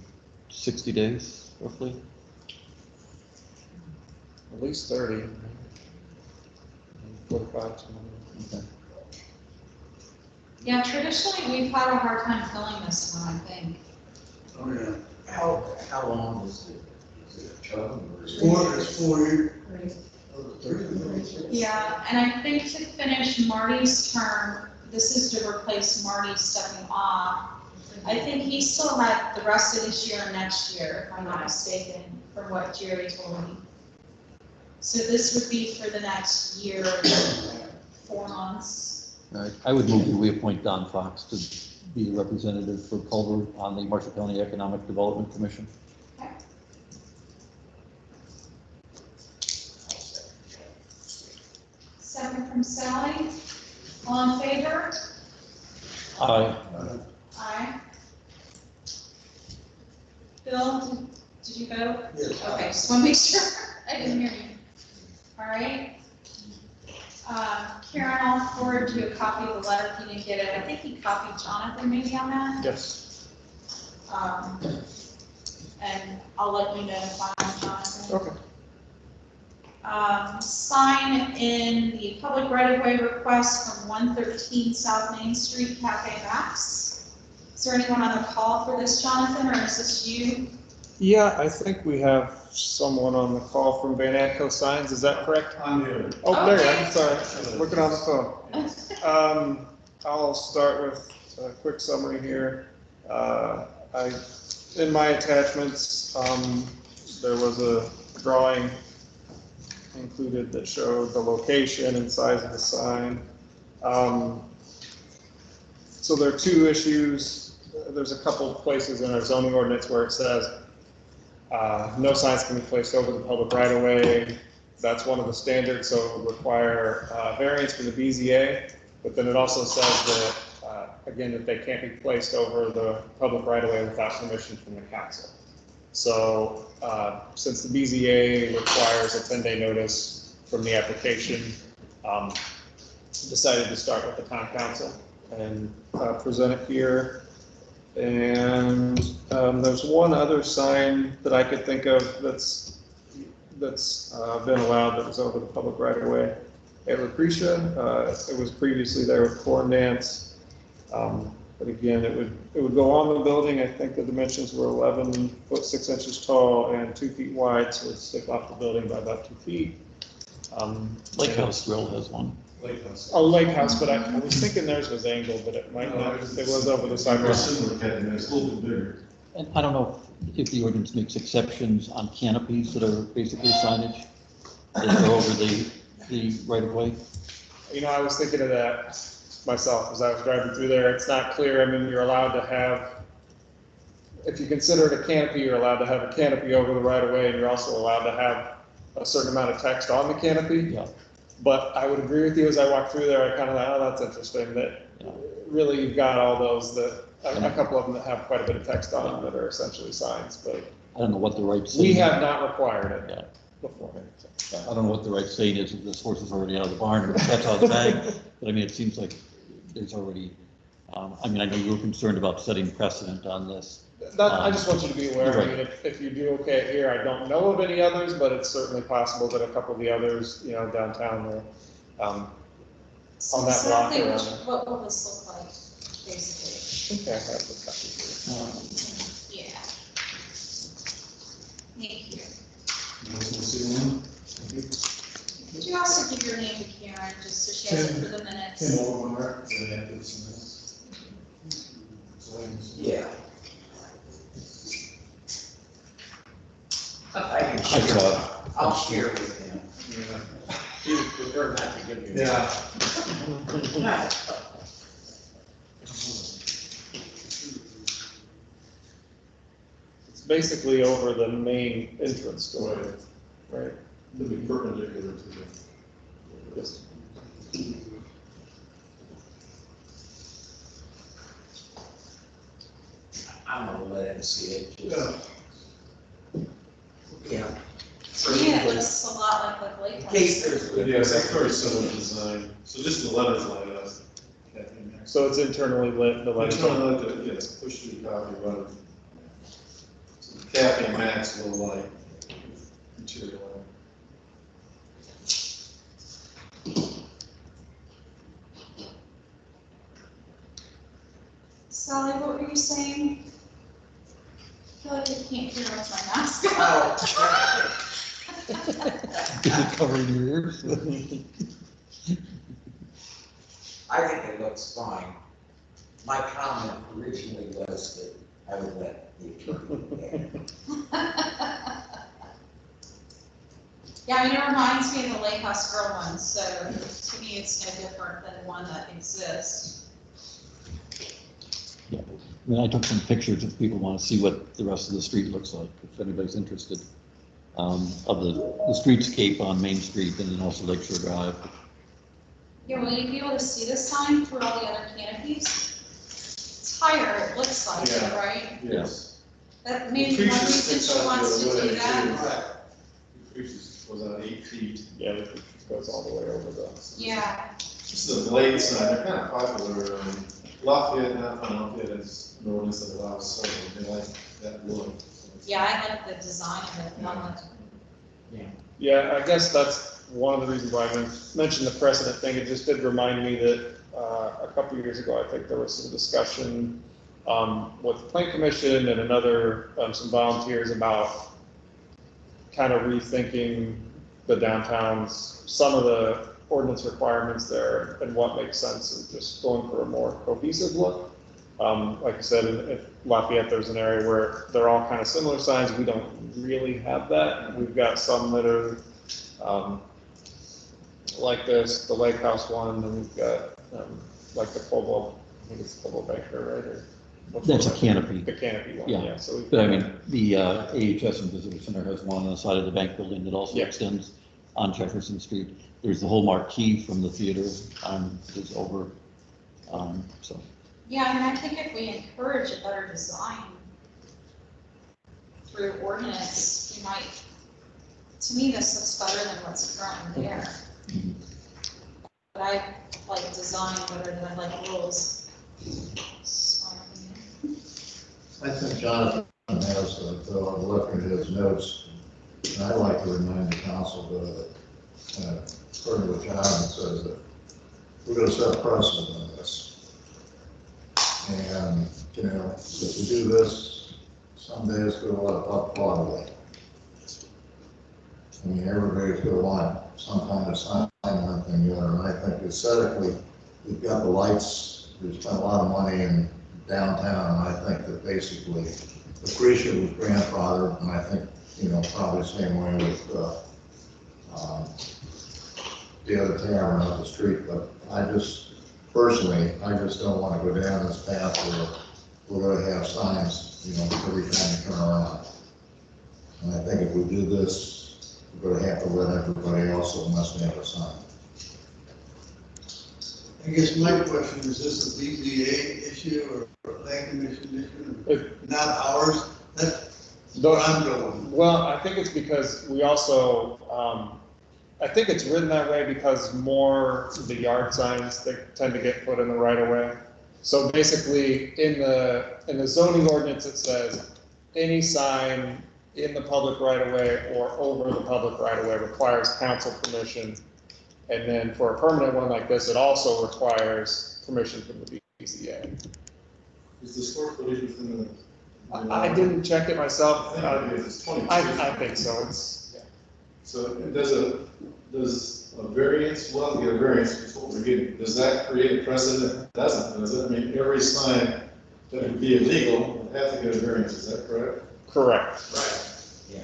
60 days, roughly. At least 30. 45. Okay. Yeah, traditionally, we've had a hard time filling this one, I think. Oh, yeah. How long is It's 4 years. Yeah, and I think to finish Marty's term, this is to replace Marty stepping off. I think he still had the rest of this year and next year, if I'm not mistaken, from what Jerry told me. So this would be for the next year, 4 months. All right, I would move that we appoint Don Fox to be the representative for Culver on the Marshall County Economic Development Commission. Second from Sally. All in favor? Aye. Aye. Bill, did you vote? Yes. Okay, just want to make sure. I didn't hear you. All right. Karen, I'll forward you a copy of the letter if you didn't get it. I think he copied Jonathan maybe on that. Yes. And I'll let you know if I'm Jonathan. Okay. Sign in the public right-of-way request from 113 South Main Street, Cafe Max. Is there anyone on the call for this, Jonathan, or is this you? Yeah, I think we have someone on the call from Van Atco Signs, is that correct? I'm here. Oh, there, Okay. I'm sorry, looking on the phone. I'll start with a quick summary here. In my attachments, there was a drawing included that showed the location and size of the sign. So there are 2 issues. There's a couple places in our zoning ordinance where it says no signs can be placed over the public right of way. That's one of the standards, so it would require variance for the BZA. But then it also says that, again, that they can't be placed over the public right of way without permission from the council. So since the BZA requires a 10-day notice from the application, decided to start with the town council and present it here. And there's one other sign that I could think of that's been allowed that was over the public right of way at Lucretia. It was previously there with Corn Dance. But again, it would go on the building. I think the dimensions were 11 foot 6 inches tall and 2 feet wide, so it'd stick off the building by about 2 feet. Lake House Grill has one. Oh, Lake House, but I was thinking theirs was angled, but it might not. It was over the sidewalk. It's a little bit bigger. And I don't know if the ordinance makes exceptions on canopies that are basically signage that are over the right of way. You know, I was thinking of that myself as I was driving through there. It's not clear. I mean, you're allowed to have, if you consider it a canopy, you're allowed to have a canopy over the right of way, and you're also allowed to have a certain amount of text on the canopy. Yeah. But I would agree with you as I walked through there, I kind of thought, oh, that's interesting, that really you've got all those that, a couple of them that have quite a bit of text on them that are essentially signs, but I don't know what the right saying. we have not required it Yeah. before. I don't know what the right saying is, if this horse is already out of the barn, or if that's how it's bagged, but I mean, it seems like there's already, I mean, I know you were concerned about setting precedent on this. I just want you to be aware, I Right. mean, if you do okay here, I don't know of any others, but it's certainly possible that a couple of the others, you know, downtown will, So on that block exactly around what will this look like, basically? I think I have the copy here. Yeah. Thank you. Could you also give your name to Karen, just so she has it for the minutes? Yeah. I can Hi, share, Todd. I'll share with him. He would prefer not to give you. Yeah. It's basically over the main entrance door, right? It'll be perpendicular to the. Yes. I'm gonna let him see it. Yeah. Yeah. Yeah, it looks a lot like Lake In House. case there's. Yeah, it's very similar design, so just the letters light up. So it's internally lit, the Let's letters. try to, yes, push through the copy, run. So the cap and max low light material. Sally, what were you saying? feel like I can't hear with my mask on. Is it covering your ears? I think it looks fine. My comment originally was that I would let the attorney do that. Yeah, I mean, it reminds me of the Lake House Grill one, so to me, it's no different than the one that exists. Yeah, I mean, I took some pictures if people want to see what the rest of the street looks like, if anybody's interested, of the streetscape on Main Street and then also Lakeshore Drive. Yeah, will you be able to see the sign through all the other canopies? It's higher, it looks like, Yeah. right? Yes. That maybe one reason she wants to do that. Was on 8 feet. Yeah, it goes all the way over the. Yeah, This is a blade sign, they're kind of popular, Lafayette, not Lafayette, is an ordinance that allows several, they like that look. yeah, I like the design of it, not like. Yeah, I guess that's one of the reasons why I mentioned the precedent thing. It just did remind me that a couple of years ago, I think there was some discussion with the Plan Commission and another, some volunteers about kind of rethinking the downtowns, some of the ordinance requirements there and what makes sense and just going for a more cohesive look. Like I said, in Lafayette, there's an area where they're all kind of similar signs. We don't really have that. We've got some that are like this, the Lake House one, and we've got like the Pueblo, I think it's Pueblo Baker, right? Or what's That's a the- canopy. The canopy one, Yeah. yeah. So we've But I mean, the AHS and Visitor Center has one on the side of the bank building that also Yeah. extends on Jefferson Street. There's the whole marquee from the theater is over, so. Yeah, I mean, I think if we encourage a better design through ordinance, we might, to me, this looks better than what's currently there. Mhm. But I like design better than I like rules. So, I think Jonathan has, though, I'm looking at his notes, and I'd like to remind the council that, according to what Jonathan says, that we're gonna set a precedent on this. And, you know, if we do this, someday it's gonna let up Broadway. I mean, everybody's gonna want some kind of sign, one thing, or other, and I think aesthetically, we've got the lights, we've spent a lot of money in downtown, and I think that basically, Lucretia was grandfathered, and I think, you know, probably the same way with, the other tavern up the street, but personally, I just don't want to go down this path where we're gonna have signs, you know, every time you turn around. And I think if we do this, we're gonna have to let everybody else who must have a sign. I guess my question, is this a BZA issue or a plan commission issue, not ours? That's what I'm going. Well, I think it's because we also, I think it's written that way because more the yard signs that tend to get put in the right of way. So basically, in the zoning ordinance, it says any sign in the public right of way or over the public right of way requires council permission. And then for a permanent one like this, it also requires permission from the BZA. Is the square footage within the? I didn't check it myself. I think it's 20. I think so. It's, yeah. So does a variance, well, to get a variance, is what we're getting, does that create a precedent? Doesn't, does it? I mean, every sign that would be illegal would have to get a variance, is that correct? correct. Yeah.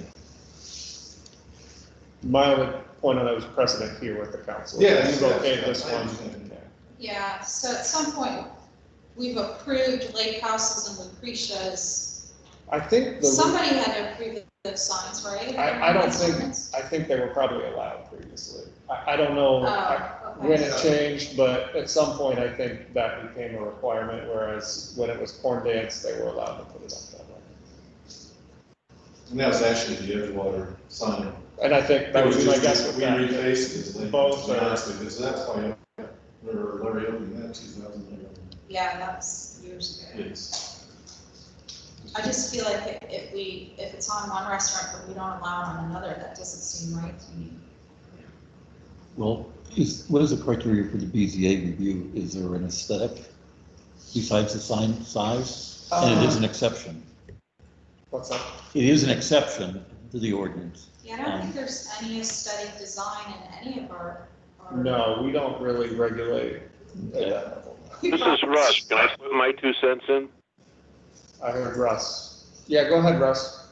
My only point on that was precedent here with the council. Yeah. You've okayed this I one. understand. yeah, so at some point, we've approved lake houses and Lucretia's. I think Somebody had to approve those signs, right? I don't think, I think they were probably allowed previously. I don't know Oh, when okay. it changed, but at some point, I think that became a requirement, whereas when it was corn dance, they were allowed to put it up that way. And that was actually the Edgewater sign. And I think that would be my guess with We that. refaced it, as late Both as are- last week, because that's why, Larry opened that 2011. Yeah, that's years ago. Yes. I just feel like if it's on one restaurant, but we don't allow it on another, that doesn't seem right to me. Well, what is the criteria for the BZA review? Is there an aesthetic besides the sign size? And it is an exception. What's that? It is an exception to the ordinance. Yeah, I don't think there's any aesthetic design in any of our. No, we don't really regulate at that level. This is Russ. Can I put my 2 cents in? I heard Russ. Yeah, go ahead, Russ.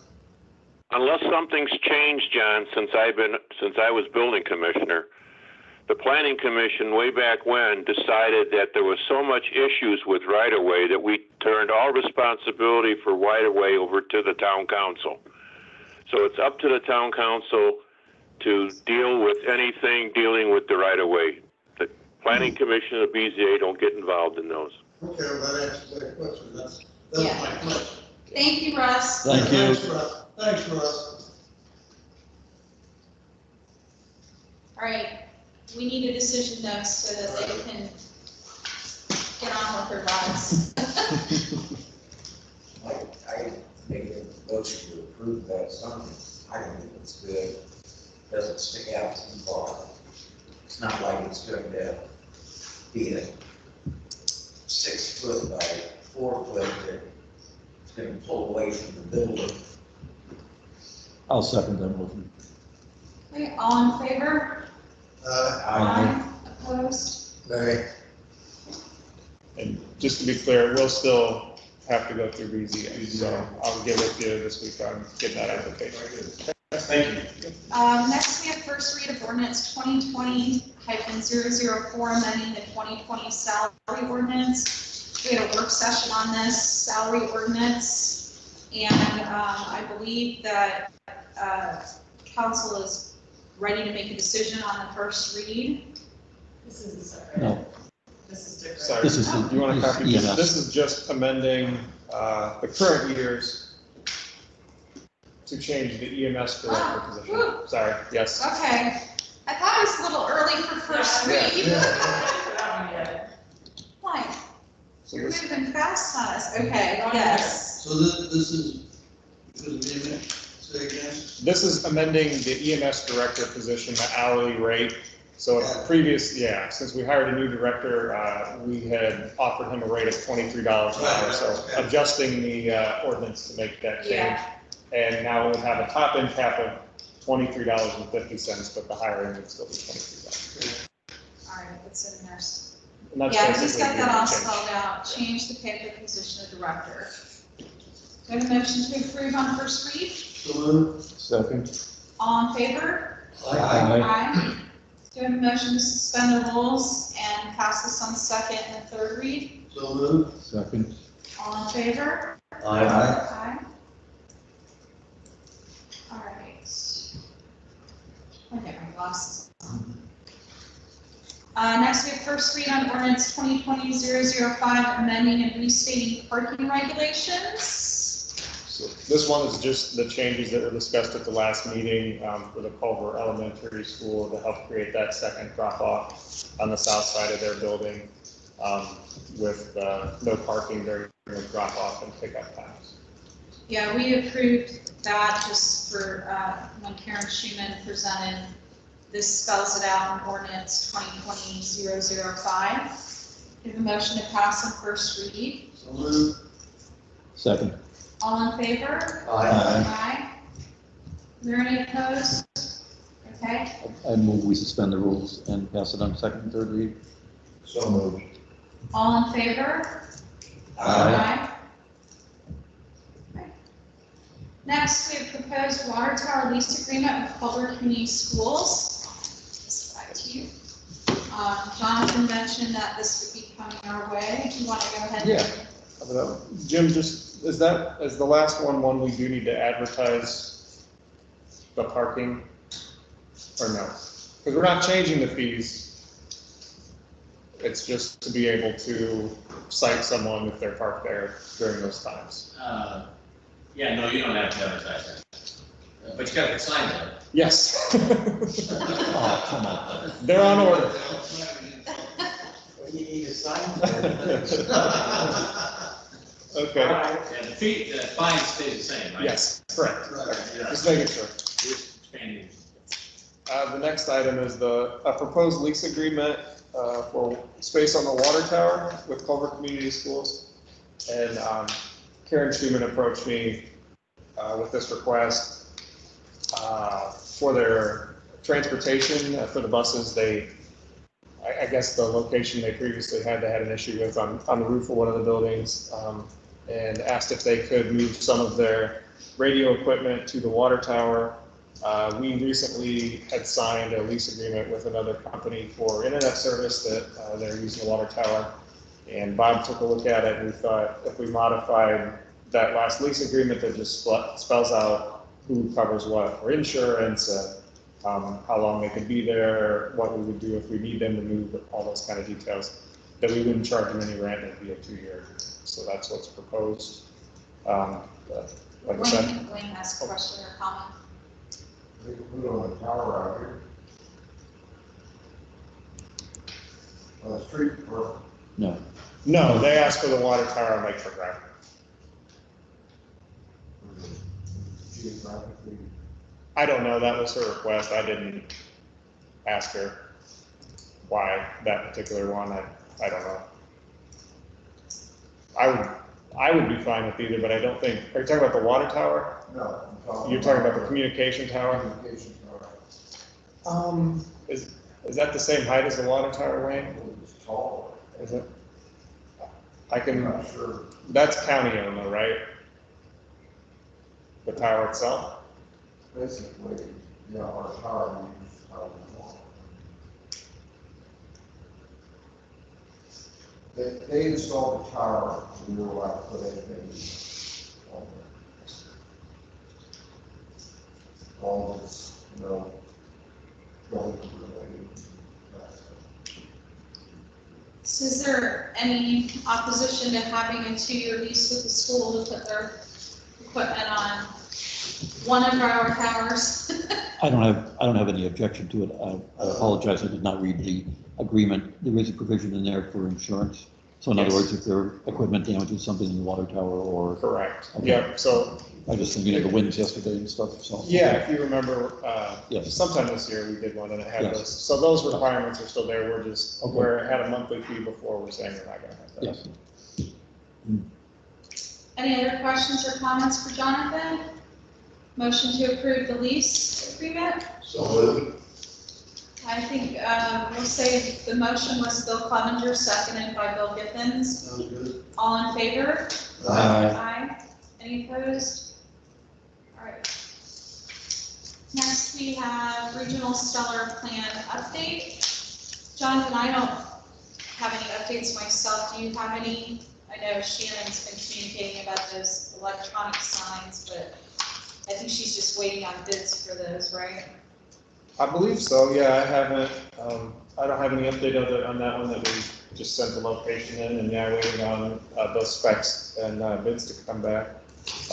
Unless something's changed, John, since I was building commissioner, the planning commission way back when decided that there was so much issues with right-of-way that we turned all responsibility for right-of-way over to the town council. So it's up to the town council to deal with anything dealing with the right-of-way. The planning commission and the BZA don't get involved in those. Okay, well, that answers that question, that was Yeah. my question. Thank you, Russ. Thank you. Thanks, Russ. All right, we need a decision though, so that they can get on with their lives. I make a motion to approve that sign. I don't think it's good. Doesn't stick out too far. It's not like it's going to be a 6 foot by 4 foot that it's going to pull away from the building. I'll second that motion. Okay, all in favor? Aye. Opposed? Nay. And just to be clear, we'll still have to go through BZA, so I'll get with you this week on getting that application. Thank you. Next, we have first read of ordinance 2020-004, amending the 2020 salary ordinance. We had a work session on this salary ordinance, and I believe that council is ready to make a decision on the first read. This is separate. No, This is different. Sorry, This is the- you want to this copy is this? EMS. This is just amending the current years to change the EMS director Ah, position. whew. Sorry, yes. Okay, I thought it was a little early for first Yeah, read. For that one yet. Like, So you're this, moving fast on us. Okay, yes. So this is, because of the event, say again? this is amending the EMS director position, the hourly rate. So Yeah. since we hired a new director, we had offered him a rate of $23 an hour. Right, So okay. adjusting the ordinance to make that change. Yeah. And now we'll have a top end cap of $23.50, but the higher end would still be $23. All right, it's in there. And that's Yeah, he's basically got that the all change. spelled out. Change the pay for the position of director. Do I have a motion to approve on first read? So moved. second. All in favor? Aye. Do I have a motion to suspend the rules and pass this on second and third read? So moved. Second. All in favor? Aye. Aye. All right. I'll get my glasses on. Next, we have first read on ordinance 2020-005, amending and restating parking regulations. So this one is just the changes that were discussed at the last meeting for the Culver Elementary School to help create that second drop-off on the south side of their building with no parking during the drop-off and pickup times. Yeah, we approved that just for, when Karen Schuman presented. This spells it out in ordinance 2020-005. We have a motion to pass on first read. So moved. Second. All in favor? Aye. Aye. Is there any opposed? Okay, I move we suspend the rules and pass it on second and third read. So moved. all in favor? Aye. Okay. Next, we have proposed water tower lease agreement with Culver Community Schools. This is back to you. Jonathan mentioned that this would be coming our way. Do you want to go ahead? Yeah. Jim, just, is the last one we do need to advertise the parking, or no? Because we're not changing the fees. It's just to be able to cite someone if they're parked there during those times. Yeah, no, you don't have to advertise that. But you got to sign it. Yes. Oh, come on. They're on order. Well, you need a sign. Okay, Yeah, the fine stays the same, right? yes, correct. Right. Just making sure. You're expanding. The next item is a proposed lease agreement for space on the water tower with Culver Community Schools. And Karen Schuman approached me with this request. For their transportation, for the buses, I guess the location they previously had, they had an issue with on the roof of one of the buildings, and asked if they could move some of their radio equipment to the water tower. We recently had signed a lease agreement with another company for internet service that they're using the water tower. And Bob took a look at it, and we thought if we modified that last lease agreement that just spells out who covers what for insurance, how long they could be there, what we would do if we need them to move, all those kind of details, that we wouldn't charge them any rent, it'd be a 2-year. So that's what's proposed. Like I said. Wayne has a question or comment. They could put on the tower out here. On the street, or No. No, they asked for the water tower on Lakeshore Drive. geographically. I don't know, that was her request, I didn't ask her why that particular one, I don't know. I would be fine with either, but I don't think, are you talking about the water tower? No, I'm You're talking about the communication tower? Communication tower. Is that the same height as the water tower, Wayne? It's taller. Is it? I I'm can, not sure. that's county owned though, right? The tower itself? Basically, yeah, our tower, we use how we want. They installed the tower, we were allowed to put anything on there. All this, going related. So is there any opposition to having a 2-year lease with the school to put their equipment on one of our towers? I don't have any objection to it. I apologize, I did not read the agreement. There is a provision in there for insurance. So in other Yes. words, if their equipment damages something in the water tower or, Correct. Okay. Yeah, so, I just thinking of the winds yesterday and stuff, so. yeah, if you remember, Yes. sometime this year we did one and it had Yes. those, so those requirements are still there, we're just, Okay. we're at a monthly fee before, we're saying we're not gonna have that. Yes. Any other questions or comments for Jonathan? Motion to approve the lease agreement? So moved. I think, we'll say the motion was Bill Clevenger, seconded by Bill Giffens. Sounds good. All in favor? Aye. Any opposed? All right. Next, we have Regional Stellar Plan update. Jonathan, I don't have any updates myself. Do you have any? I know Shannon's been communicating about those electronic signs, but I think she's just waiting on bids for those, right? I believe so, yeah, I haven't, I don't have any update on that one, that we just sent the location in, and yeah, waiting on those specs and bids to come back.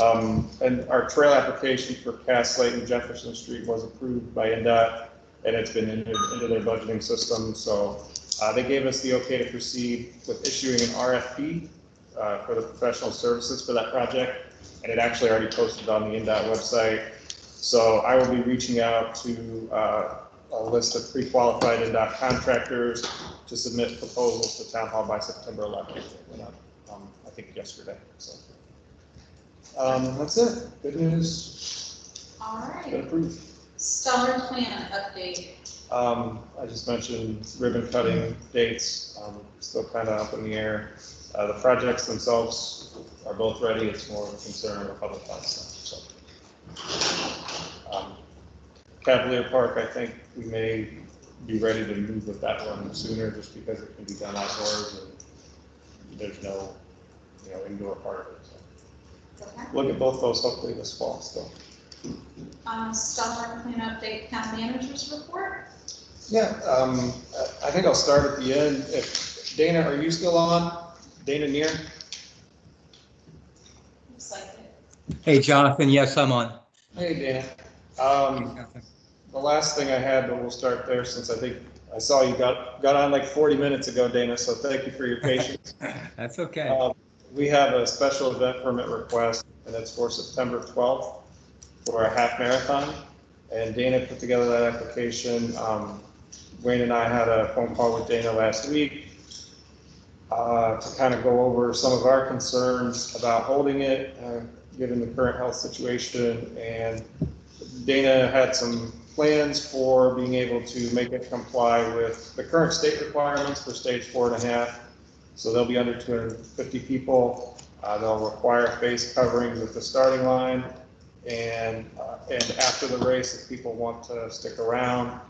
And our trail application for Cass Slayton Jefferson Street was approved by NDOT, and it's been into their budgeting system, so they gave us the okay to proceed with issuing an RFP for the professional services for that project, and it actually already posted on the NDOT website. So I will be reaching out to a list of pre-qualified NDOT contractors to submit proposals to Town Hall by September 11th. It went up, I think yesterday, so. That's it, good news, All been right. approved. Stellar Plan update. I just mentioned ribbon cutting dates, still kind of up in the air. The projects themselves are both ready, it's more of a concern of public health stuff, so. Cavalier Park, I think we may be ready to move with that one sooner, just because it can be done outdoors and there's no, indoor part of it. So. Okay. Look at both those hopefully this fall still. Stellar Plan update, town managers report. Yeah, I think I'll start at the end. If Dana, are you still on? Dana Neer? Looks like it. Hey, Jonathan, yes, I'm on. Hey, Dana. The last thing I had, but we'll start there since I think I saw you got on like 40 minutes ago, Dana, so thank you for your patience. That's okay. We have a special event permit request, and it's for September 12th for a half marathon. And Dana put together that application. Wayne and I had a phone call with Dana last week to kind of go over some of our concerns about holding it. given the current health situation. And Dana had some plans for being able to make it comply with the current state requirements for stage 4.5. So they'll be under 250 people. They'll require face coverings at the starting line. And after the race, if people want to stick around.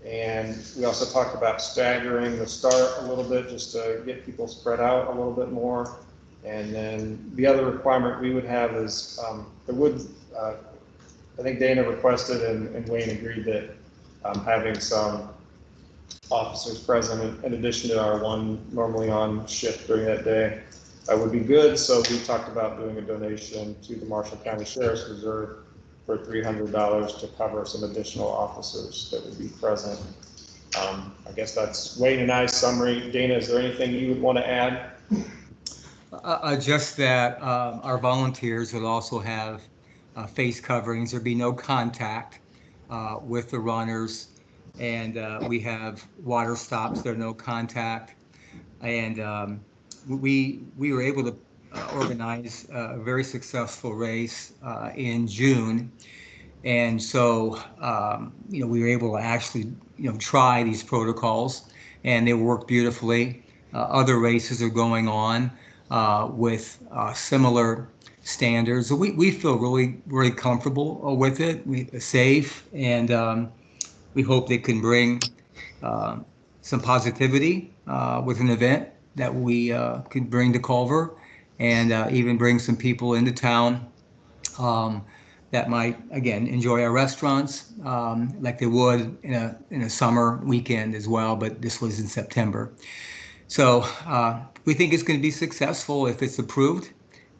And we also talked about staggering the start a little bit, just to get people spread out a little bit more. And then the other requirement we would have is, I think Dana requested and Wayne agreed that having some officers present in addition to our one normally on shift during that day would be good. So we talked about doing a donation to the Marshall County Sheriff's Reserve for $300 to cover some additional officers that would be present. I guess that's Wayne and I's summary. Dana, is there anything you would want to add? Just that our volunteers would also have face coverings. There'd be no contact with the runners. And we have water stops, there are no contact. And we were able to organize a very successful race in June. And so, we were able to actually, try these protocols, and they work beautifully. Other races are going on with similar standards. So we feel really, really comfortable with it. We're safe, and we hope they can bring some positivity with an event that we could bring to Culver, and even bring some people into town that might, again, enjoy our restaurants like they would in a summer weekend as well, but this was in September. So we think it's going to be successful if it's approved,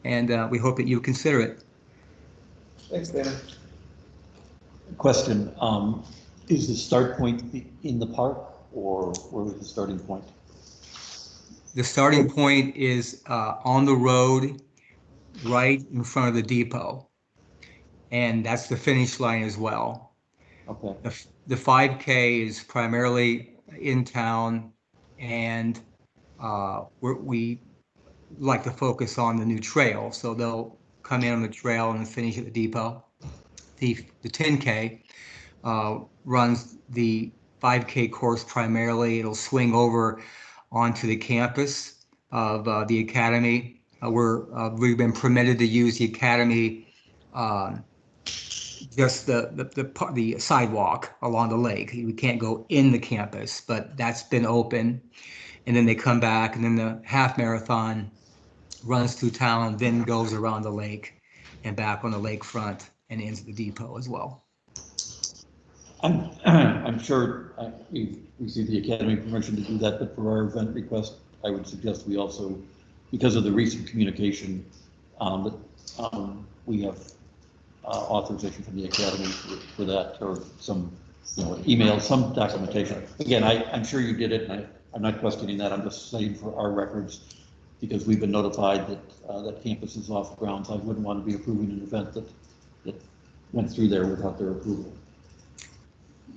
and we hope that you consider it. Thanks, Dana. Question, is the start point in the park, or where is the starting point? The starting point is on the road right in front of the depot. And that's the finish line as well. Okay. The 5K is primarily in town, and we like to focus on the new trail. So they'll come in on the trail and finish at the depot. The 10K runs the 5K course primarily. It'll swing over onto the campus of the academy. We've been permitted to use the academy, just the sidewalk along the lake. We can't go in the campus, but that's been open. And then they come back, and then the half marathon runs through town, then goes around the lake and back on the lakefront and ends at the depot as well. I'm sure we've received the academy permission to do that, but for our event request, I would suggest we also, because of the recent communication, that we have authorization from the academy for that, or some, email, some documentation. Again, I'm sure you did it, and I'm not questioning that. I'm just saying for our records, because we've been notified that campus is off grounds. I wouldn't want to be approving an event that went through there without their approval.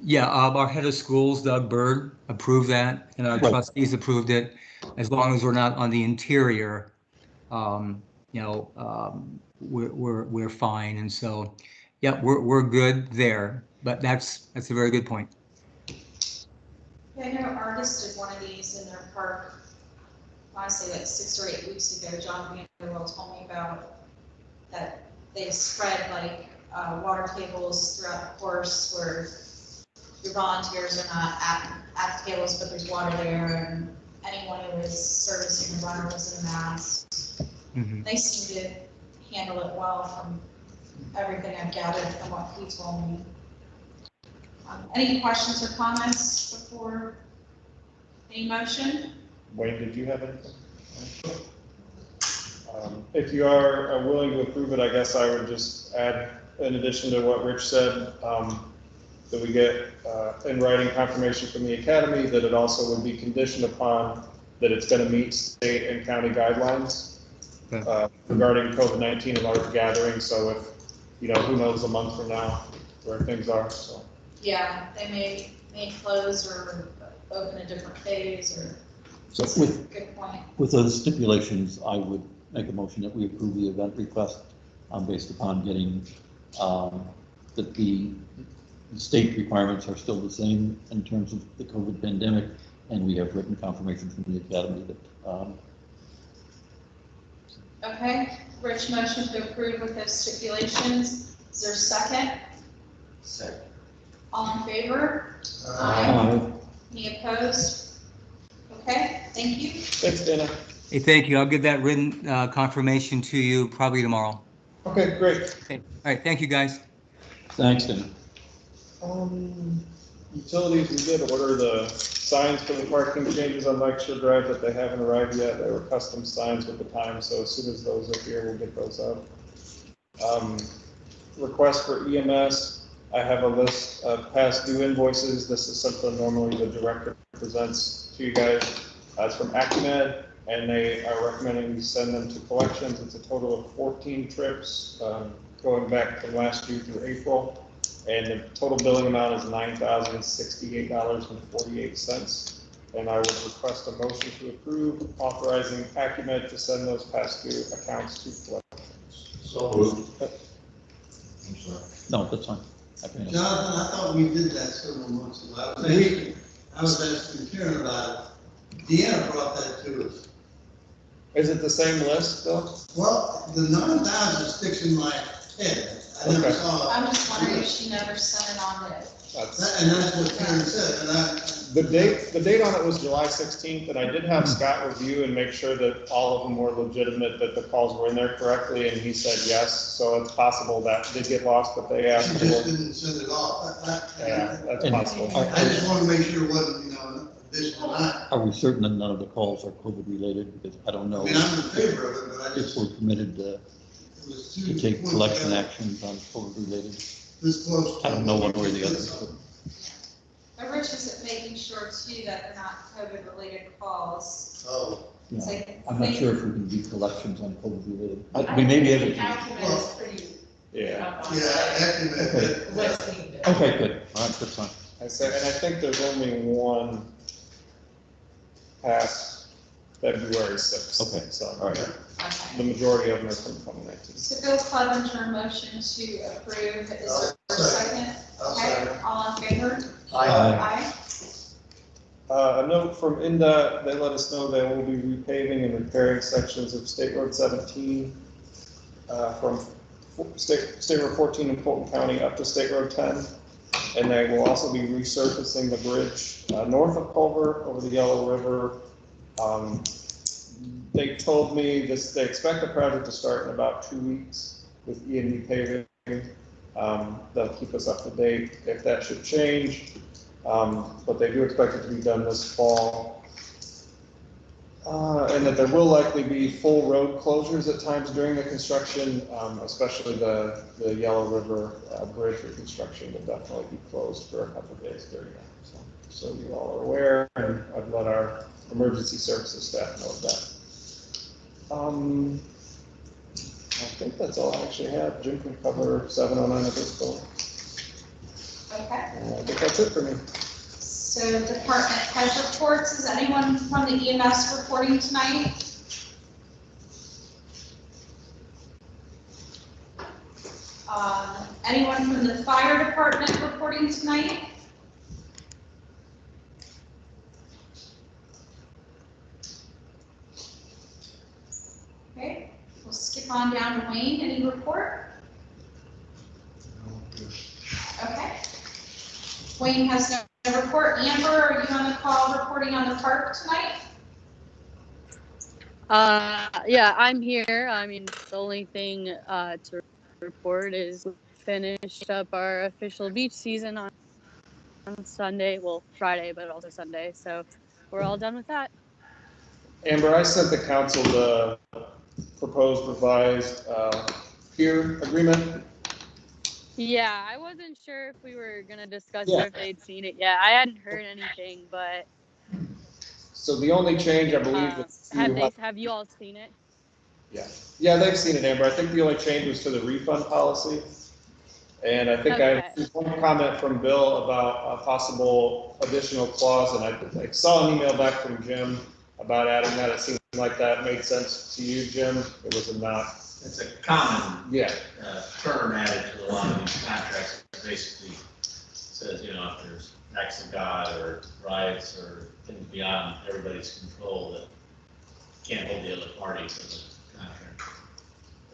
Yeah, our head of schools, Doug Bird, approved that, and our trustees approved it. As long as we're not on the interior, we're fine. And so, yeah, we're good there. But that's a very good point. Yeah, I know Argus did one of these in their park, honestly, like 6 or 8 weeks ago. John Vanderbilt told me about that. They spread like water tables throughout the course where your volunteers are not at the tables, but there's water there, and anyone who is servicing the runner was in a mask. Mm-hmm. They seem to handle it well from everything I've gathered from what he told me. Any questions or comments before the motion? Wayne, did you have anything? If you are willing to approve it, I guess I would just add, in addition to what Rich said, that we get in writing confirmation from the academy that it also would be conditioned upon that it's going to meet state and county guidelines regarding COVID-19 and large gatherings. So if, who knows a month from now where things are. So. Yeah, they may close or open a different phase, or So good point. With those stipulations, I would make a motion that we approve the event request based upon getting, that the state requirements are still the same in terms of the COVID pandemic, and we have written confirmation from the academy that, Okay, Rich motion to approve with those stipulations. Is there a second? Second. All in favor? Any opposed? Okay, thank you. Thanks, Dana. Hey, thank you. I'll get that written confirmation to you probably tomorrow. Okay, great. Okay. All right. Thank you, guys. thanks, Dan. Utilities, we did order the signs for the parking changes on Lake Shore Drive, but they haven't arrived yet. They were custom signs with the time, so as soon as those are here, we'll get those out. Request for EMS, I have a list of past due invoices. This is something normally the director presents to you guys. It's from Acumed, and they are recommending we send them to collections. It's a total of 14 trips, going back from last year through April. And the total billing amount is $9,068.48. And I would request a motion to approve authorizing Acumed to send those past due accounts to collections. So moved. I'm sorry. No, that's fine. I can answer. Jonathan, I thought we did that several months ago. I was asking Karen about it. Deanna brought that to us. Is it the same list, Bill? Well, the 9,000 sticks in my head. I never Okay. saw it. I'm just wondering if she never sent it on the, And that's what Karen said, and The date on it was July 16th, and I did have Scott review and make sure that all of them were legitimate, that the calls were in there correctly, and he said yes. So it's possible that did get lost, but they asked she for. just didn't send it off. Yeah, that's And- possible. I just want to make sure it wasn't, an additional line. Are we certain that none of the calls are COVID related? Because I don't I know mean, I'm in favor of it, but I if just, we're committed to it was too. to take collection actions on COVID related. This close. I don't know one way or the other. but Rich is making sure too that they're not COVID related calls. Oh. It's Yeah. like, I'm not sure if we can do collections on COVID related. I We may be able think to. Acumen is pretty. Yeah. up on Yeah, that. Acumen. What's needed. Okay, good. All right, that's fine. I said, and I think there's only one past February 6th. Okay. So, All right. okay. the majority of them are from 2019. So Bill Clevenger, motion to approve. Is there a second? Okay, all in favor? Aye. A note from INDOT, they let us know they will be repaving and repairing sections of State Road 17 from State Road 14 in Fulton County up to State Road 10. And they will also be resurfacing the bridge north of Culver over the Yellow River. They told me this, they expect the project to start in about 2 weeks with E&D paving. They'll keep us up to date if that should change. But they do expect it to be done this fall. And that there will likely be full road closures at times during the construction, especially the Yellow River Bridge reconstruction will definitely be closed for a couple of days during that. So you all are aware, and I've let our emergency services staff know of that. I think that's all I actually have. Jim can cover 709 at this point. Okay, I think that's it for me. so department head reports. Is anyone from the EMS reporting tonight? Anyone from the fire department reporting tonight? Okay, we'll skip on down to Wayne. Any report? Okay. Wayne has no report. Amber, are you on the call reporting on the park tonight? Yeah, I'm here. I mean, the only thing to report is we finished up our official beach season on Sunday. Well, Friday, but also Sunday. So we're all done with that. Amber, I sent the council the proposed revised pier agreement. Yeah, I wasn't sure if we were gonna discuss it or if they'd seen it yet. I hadn't heard anything, but So the only change I believe was have you all seen it? yeah, they've seen it, Amber. I think the only change was to the refund policy. And I think I have one comment from Bill about a possible additional clause, and I saw an email back from Jim about adding that. It seemed like that made sense to you, Jim. It was not it's a common Yeah, term added to a lot of these contracts. It basically says, you know, if there's acts of God or riots or things beyond everybody's control that can't hold the other party to the contract.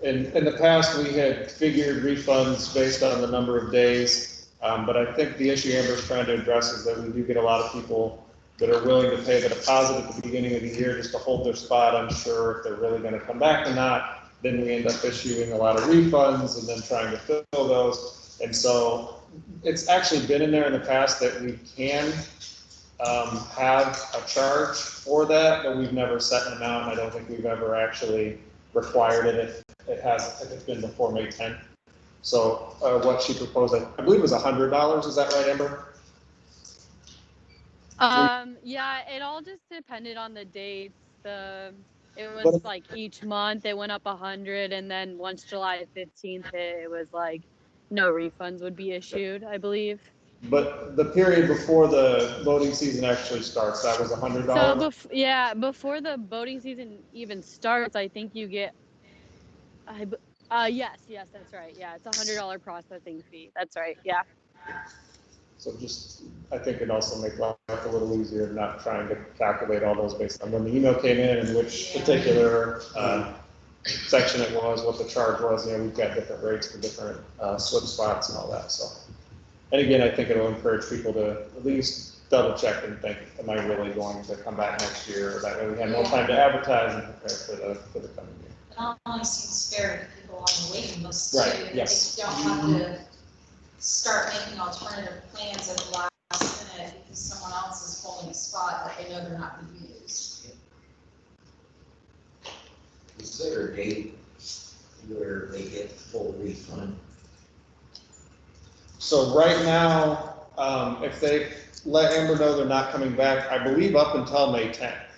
in the past, we had figured refunds based on the number of days. But I think the issue Amber's trying to address is that we do get a lot of people that are willing to pay the deposit at the beginning of the year just to hold their spot, unsure if they're really gonna come back or not. Then we end up issuing a lot of refunds and then trying to fill those. And so it's actually been in there in the past that we can have a charge for that, but we've never set an amount, and I don't think we've ever actually required it if it's been before May 10th. So what she proposed, I believe was $100, is that right, Amber? Yeah, it all just depended on the dates. It was But- like each month it went up 100, and then once July 15th hit, it was like no refunds would be issued, I believe. But the period before the voting season actually starts, that was $100? So before the voting season even starts, I think you get, yes, that's right. Yeah, it's $100 processing fee. That's right. Yeah. So just, I think it also makes life a little easier, not trying to calculate all those based on when the email came in and which particular section it was, what the charge was. You know, we've got different rates for different slip spots and all that, so. And again, I think it'll encourage people to at least double check and think, am I really going to come back next year? Or that way we have more time to advertise and prepare for the coming year. It only seems fair to people on the waiting list too. Right, yes. They don't have to start making alternative plans at the last minute because someone else is holding a spot that they know they're not going to use. Is there a date where they get full refund? So right now, if they let Amber know they're not coming back, I believe up until May 10th,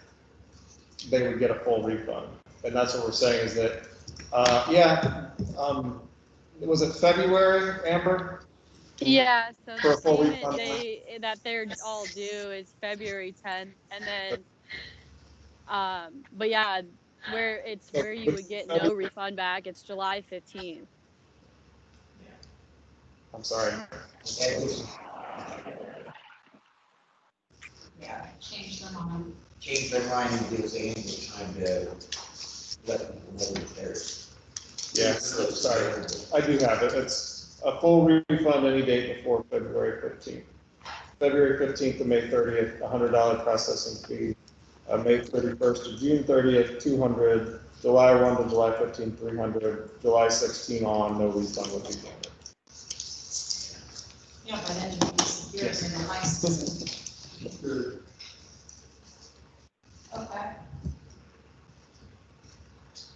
they would get a full refund. And that's what we're saying is that, was it February, Amber? Yeah, so For a the full payment refund? day that they're all due is February 10th, and then, but yeah, where you would get no refund back, it's July 15th. I'm sorry. Yeah, change their mind. Change their mind and gives Amber time to let people know that they're. Yeah, sorry. I do have it. It's a full refund any date before February 15th. February 15th to May 30th, $100 processing fee. May 31st to June 30th, $200. July 1 to July 15, $300. July 16 on, no refund would be granted. Yeah, by then you disappear in the high season. Okay.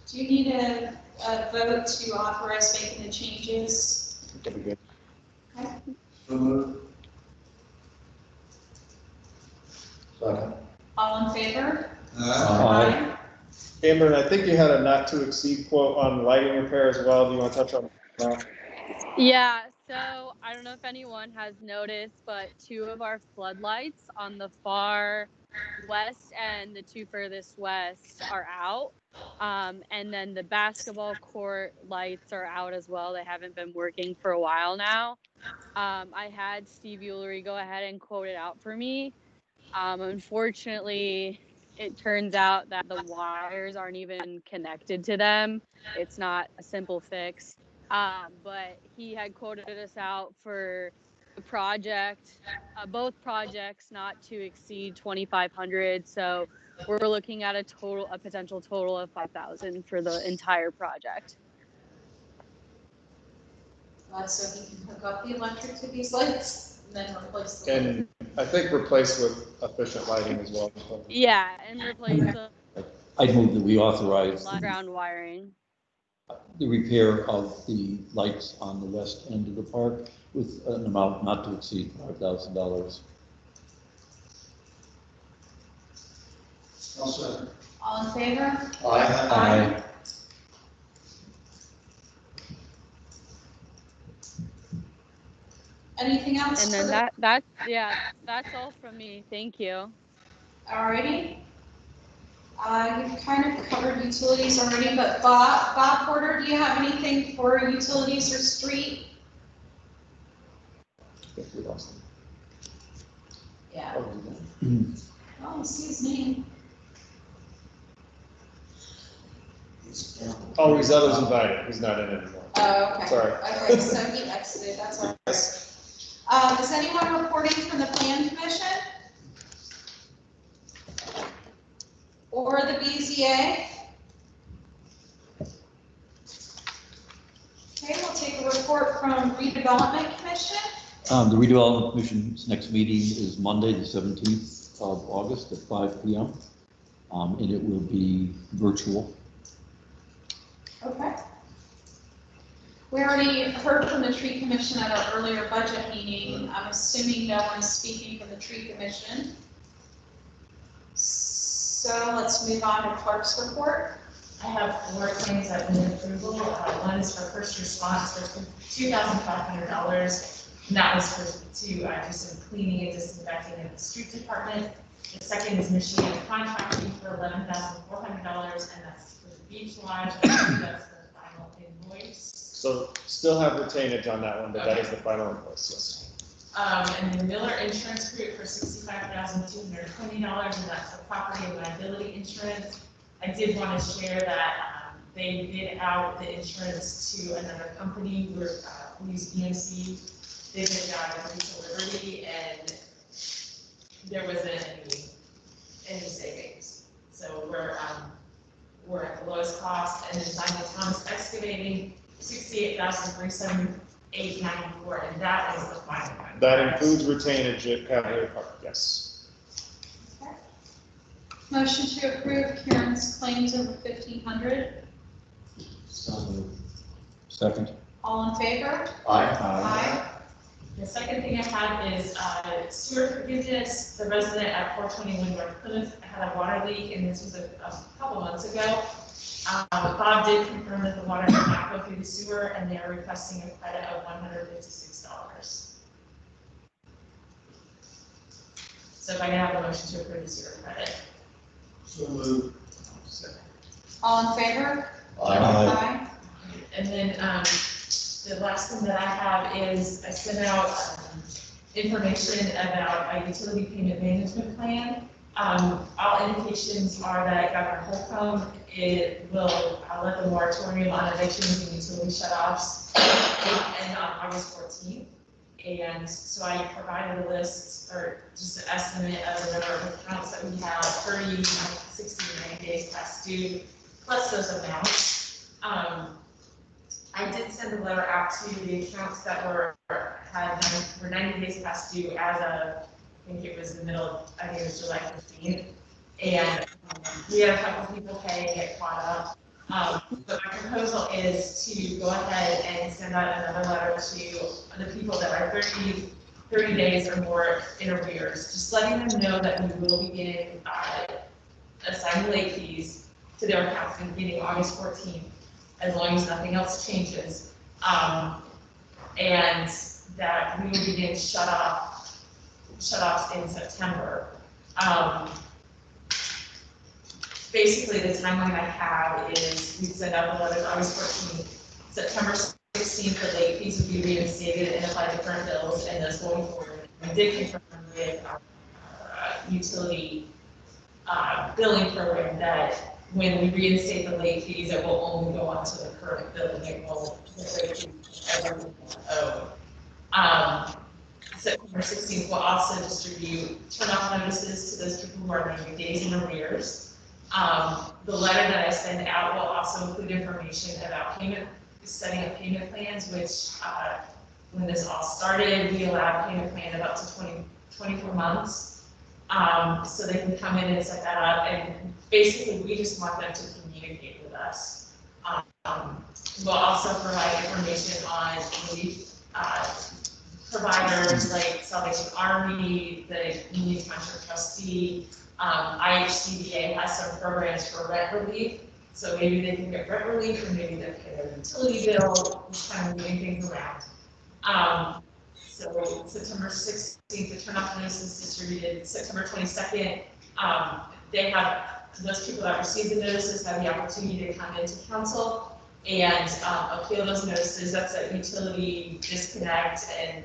Do you need a vote to authorize making the changes? That'd be good. Okay. Second. All in favor? Aye. Amber, and I think you had a not to exceed quote on lighting repair as well. Do you want to touch on that? Yeah, so I don't know if anyone has noticed, but 2 of our floodlights on the far west and the 2 furthest west are out. And then the basketball court lights are out as well. They haven't been working for a while now. I had Steve Eulery go ahead and quote it out for me. Unfortunately, it turns out that the wires aren't even connected to them. It's not a simple fix. But he had quoted us out for the project, both projects not to exceed 2,500. So we're looking at a potential total of 5,000 for the entire project. That's so he can hook up the electric to these lights and then replace the. And I think replace with efficient lighting as well. Yeah, and replace the I'd move that we authorize ground wiring. the repair of the lights on the west end of the park with an amount not to exceed $5,000. I'll second. All in favor? Aye. Anything else? And for then the- that's all from me. Thank you. Alrighty. You've kind of covered utilities already, but Bob Porter, do you have anything for utilities or street? I think we lost him. Yeah. Oh, he's gone. Oh, I see his name. Oh, he's others invited, he's not in anymore. Oh, okay. Sorry. Okay, so he exited, that's all right. Is anyone reporting from the Plan Commission? Or the BZA? Okay, we'll take a report from Redevelopment Commission. The redevelopment commission's next meeting is Monday, the 17th of August at 5 p.m. And it will be virtual. Okay. We already heard from the tree commission at our earlier budget meeting. I'm assuming no one is speaking from the tree commission. So let's move on to clerk's report. I have 4 claims that have been approval. One is for first response for $2,500. And that was to do some cleaning and disinfecting in the street department. The second is Michigan contracting for $11,400, and that's for the beach lodge. That's the final invoice. So still have retainage on that one, but that is the final invoice, yes. And the Miller Insurance Group for $65,220, and that's for property and liability insurance. I did want to share that they bid out the insurance to another company. We use EMC. They bid it out to Liberty, and there wasn't any savings. So we're at the lowest cost, and then Simon Thomas Excavating, $68,378.94, and that is the final one. That includes retainage at Cavalier Park, yes. Okay. Motion to approve Karen's claims over $1,500. Second. All in favor? Aye. Aye. The second thing I have is sewer forgiveness. The resident at 421 North Plymouth had a water leak, and this was a couple months ago. Bob did confirm that the water did not go through the sewer, and they are requesting a credit of $156. So if I can have a motion to approve the sewer credit. So moved. All in favor? Aye. And then the last thing that I have is I sent out information about a utility payment management plan. All indications are that Governor Holcomb will let the moratorium on evictions and utility shutoffs end on August 14th. And so I provided a list, or just an estimate of the number of accounts that we have, 30, 60, 90 days past due, plus those amounts. I did send a letter out to the accounts that were 90 days past due as of, I think it was the middle, I think it was July 15th. And we had a couple people pay and get caught up. But my proposal is to go ahead and send out another letter to the people that are 30 days or more in arrears, just letting them know that we will begin assigning late fees to their accounts beginning August 14th, as long as nothing else changes. And that we will begin shutoffs in September. Basically, the timeline I have is we send out the letter August 14th, September 16th, the late fees will be reinstated and applied to current bills, and those going forward. I did confirm with our utility billing program that when we reinstate the late fees, it will only go on to the current billing. It won't ever owe. September 16th, we'll also distribute turn-off notices to those people who are 90 days in arrears. The letter that I send out will also include information about setting up payment plans, which when this all started, we allowed payment plan of up to 24 months. So they can come in and set that up, and basically we just want them to communicate with us. We'll also provide information on relief providers like Salvation Army, the Union Township Trustee. IHCBA has some programs for rent relief, so maybe they can get rent relief, or maybe they'll pay their utility bill, just kind of moving things around. So September 16th, the turn-off notice is distributed. September 22nd, they have those people that received the notices have the opportunity to come into council and appeal those notices. That's a utility disconnect and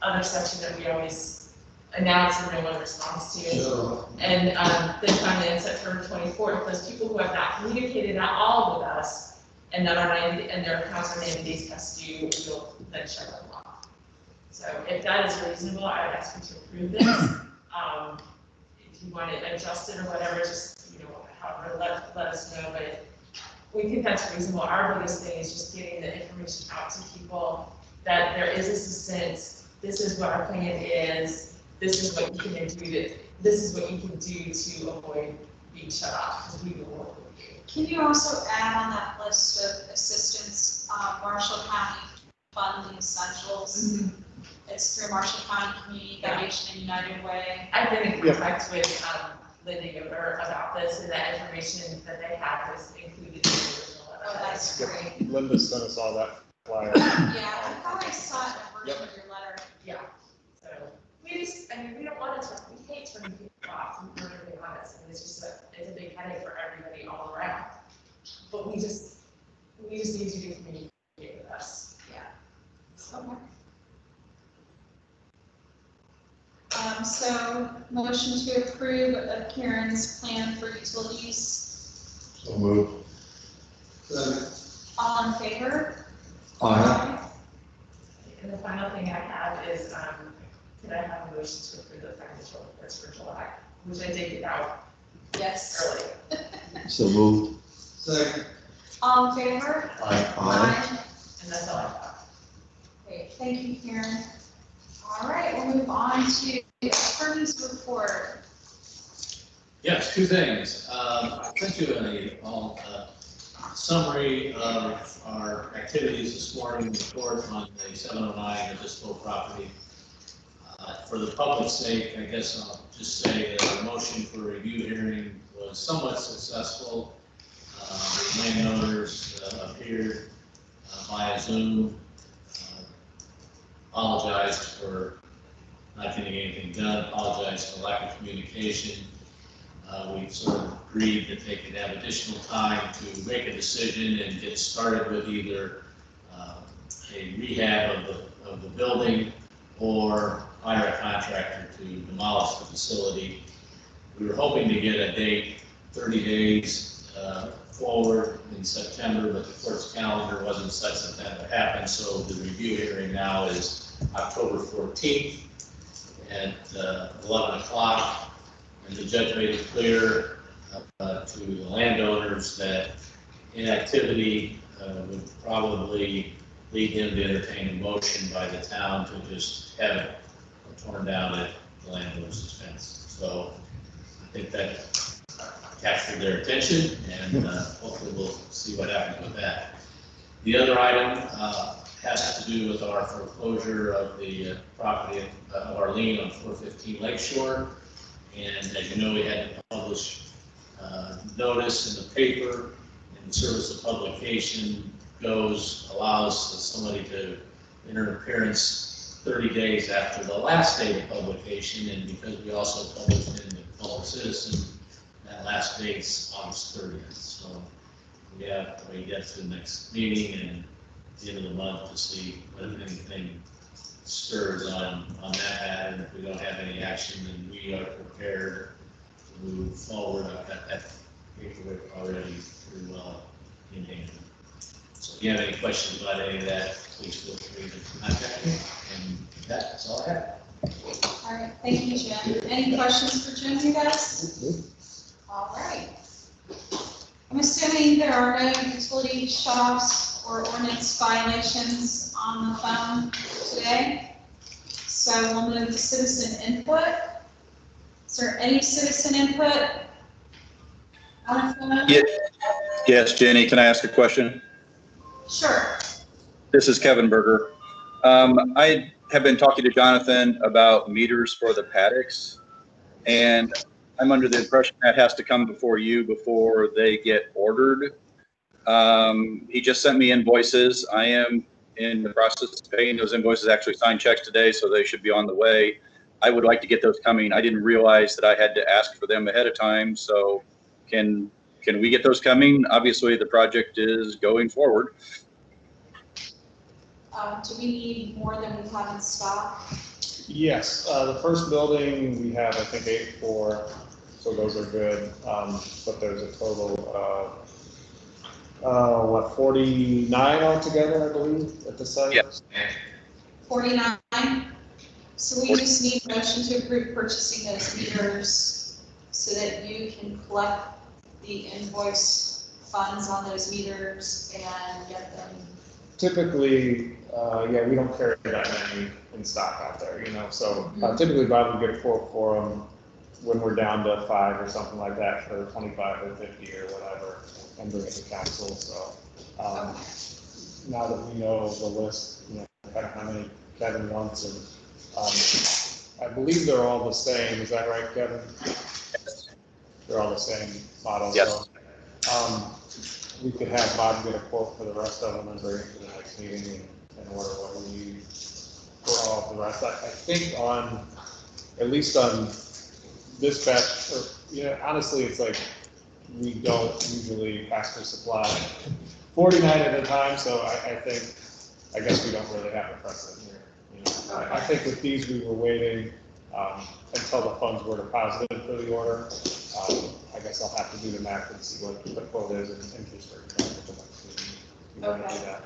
other section that we always announce and no one responds to. So, And then finally on September 24th, those people who have not communicated at all with us and that are 90, and their accounts are 90 days past due, we'll then shut them off. So if that is reasonable, I would ask you to approve this. If you want it adjusted or whatever, just, you know, however, let us know, but we think that's reasonable. Our biggest thing is just getting the information out to people that there is assistance, this is what our plan is, this is what you can do this is what you can do to avoid being shut off, because we will work with you. Can you also add on that list of assistance, Marshall County Fund the Essentials? It's through Marshall County Community Foundation and United Way. I've been in contact with Linda Yoder about this, and that information that they have was included in the original letter. Oh, that's Yep. great. Linda sent us all that flyer. Yeah, I thought I saw it in a version of your letter. Yeah, so we just, I mean, we don't want to, we hate turning people off, and we're really honest, and it's just it's a big headache for everybody all around. But we just need you to communicate with us. Yeah. Okay. So motion to approve of Karen's plan for utilities. So moved. second, All in favor? Aye. And the final thing I have is, can I have a motion to approve the financial reports for July, which I did get out Yes. early. So moved. second, All in favor? Aye. And that's all I have. Great, thank you, Karen. All right, we'll move on to attorney's report. Yes, two things. I sent you a summary of our activities this morning, report on the 709 Obispo property. For the public's sake, I guess I'll just say that our motion for review hearing was somewhat successful. The landowners appeared via Zoom. Apologized for not getting anything done, apologized for lack of communication. We sort of agreed that they could have additional time to make a decision and get started with either a rehab of the building or hire a contractor to demolish the facility. We were hoping to get a date 30 days forward in September, but the court's calendar wasn't such that that would happen, so the review hearing now is October 14th at 11 o'clock. And the judge made it clear to the landowners that inactivity would probably lead him to entertain a motion by the town to just have it torn down at the landlord's expense. So I think that captured their attention, and hopefully we'll see what happens with that. The other item has to do with our foreclosure of the property of our lien on 415 Lakeshore. And as you know, we had to publish notice in the paper, and the service of publication allows somebody to enter an appearance 30 days after the last date of publication, and because we also published in the Public Citizen, that last date's August 30th. So we have to wait to the next meeting and the end of the month to see whether anything stirs on that matter. If we don't have any action, then we are prepared to move forward. I've got that paperwork already pretty well in hand. So if you have any questions about any of that, please feel free to contact me. And that's all I have. All right, thank you, Jim. Any questions for Jim, you guys? All right. I'm assuming there are no utility shutoffs or ordinance violations on the phone today. So we'll move to citizen input. Is there any citizen input on the phone? Yes, Jenny, can I ask a question? Sure. This is Kevin Berger. I have been talking to Jonathan about meters for the paddocks, and I'm under the impression that has to come before you before they get ordered. He just sent me invoices. I am in the process of paying those invoices, actually signed checks today, so they should be on the way. I would like to get those coming. I didn't realize that I had to ask for them ahead of time. So can we get those coming? Obviously, the project is going forward. Do we need more than we have in stock? Yes, the first building, we have, I think, 8 for, so those are good. But there's a total of, 49 altogether, I believe, at the site? Yes. 49? So we just need motion to approve purchasing those meters so that you can collect the invoice funds on those meters and get them. Typically, yeah, we don't carry that many in stock out there, you know, so typically Bob will get a quote for them when we're down to 5 or something like that for 25 or 50 or whatever, and bring it to council, so. Now that we know the list, you know, kind of how many Kevin wants, and I believe they're all the same, is that right, Kevin? Yes. They're all the same model, Yes. so. We could have Bob get a quote for the rest of them and bring it to the next meeting and order what we need for all of the rest. I think at least on this batch, or, you know, honestly, it's like, we don't usually ask for supply 49 at a time, so I guess we don't really have a precedent here. You know, I think with these, we were waiting until the funds were deposited for the order. I guess I'll have to do the math and see what the quote is and interest rate. Okay.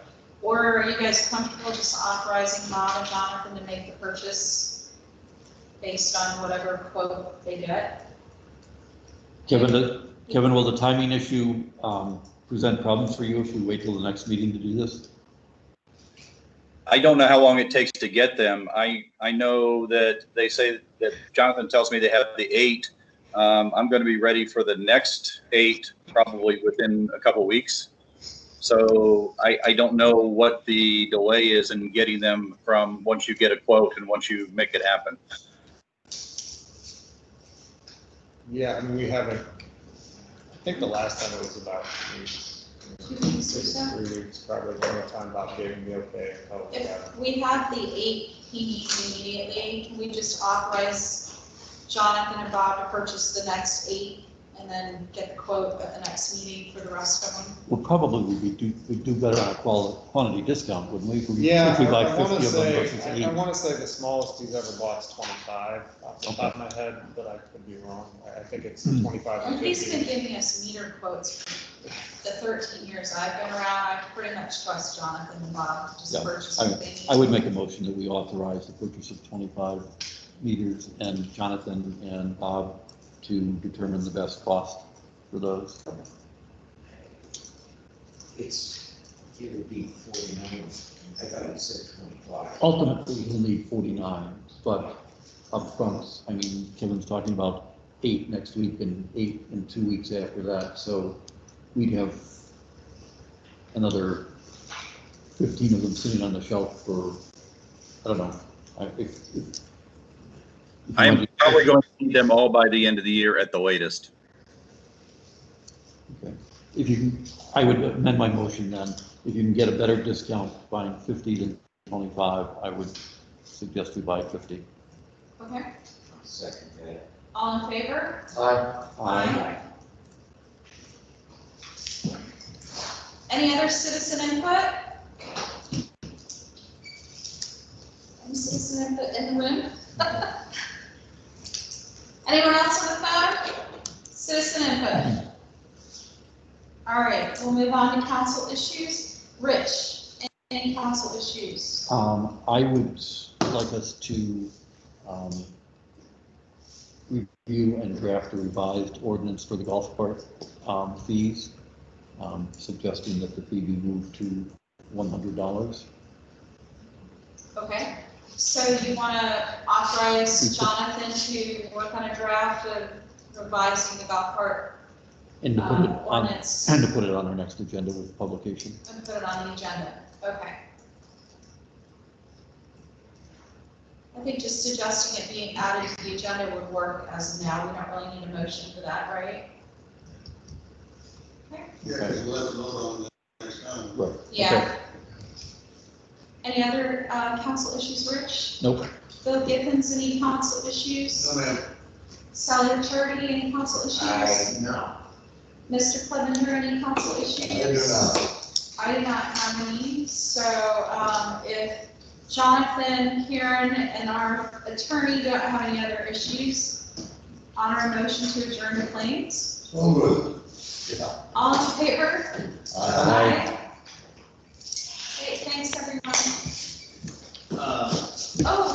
Or are you guys comfortable just authorizing Bob and Jonathan to make the purchase based on whatever quote they get? Kevin, will the timing issue present problems for you if we wait till the next meeting to do this? I don't know how long it takes to get them. I know that they say that Jonathan tells me they have the 8. I'm going to be ready for the next 8 probably within a couple weeks. So I don't know what the delay is in getting them from once you get a quote and once you make it happen. Yeah, I mean, we haven't, I think the last time it was about 3 weeks. 2 weeks or so? 3 weeks, probably during the time about giving me okay. If we have the 8 he needs immediately, can we just authorize Jonathan and Bob to purchase the next 8 and then get the quote at the next meeting for the rest of them? Well, probably we'd do better on a quantity discount, wouldn't we? Yeah, If we buy I 50 want to of them say, versus 8. I want to say the smallest he's ever bought is 25 off the top of my head, but I could be wrong. I think it's 25 And or he's been 50. giving us meter quotes for the 13 years I've been around. I pretty much trust Jonathan and Bob to just Yeah, purchase I what mean, they need. I would make a motion that we authorize the purchase of 25 meters and Jonathan and Bob to determine the best cost for those. It would be 49, I thought it said 25. Ultimately, he'll need 49, but upfront, I mean, Kevin's talking about 8 next week and 8 in 2 weeks after that, so we'd have another 15 of them sitting on the shelf for, I don't know. I'm probably going to need them all by the end of the year at the latest. Okay. If you can, I would amend my motion then. If you can get a better discount buying 50 than 25, I would suggest we buy 50. Okay, Second that. all in favor? Aye. Any other citizen input? Any citizen input in the room? Anyone else on the phone? Citizen input. All right, we'll move on to council issues. Rich, any council issues? I would like us to review and draft a revised ordinance for the golf cart fees, suggesting that the fee be moved to $100. Okay, so you want to authorize Jonathan to work on a draft of revising the golf cart And to put it on, ordinance? and to put it on our next agenda with publication. And put it on the agenda, okay. I think just suggesting it being added to the agenda would work as of now. We don't really need a motion for that, right? Okay. Yeah, because we'll have to vote on that next time. Right. Yeah. Okay. Any other council issues, Rich? Nope. Bill Giffens, any council issues? No, ma'am. Sally Turdy, any council issues? No. Mr. Clevenger, any council issues? I do not. I do not have any, so, if Jonathan, Karen, and our attorney don't have any other issues, honor a motion to adjourn the claims. So moved. All in favor? Aye. Okay, thanks, everyone. Uh, Oh,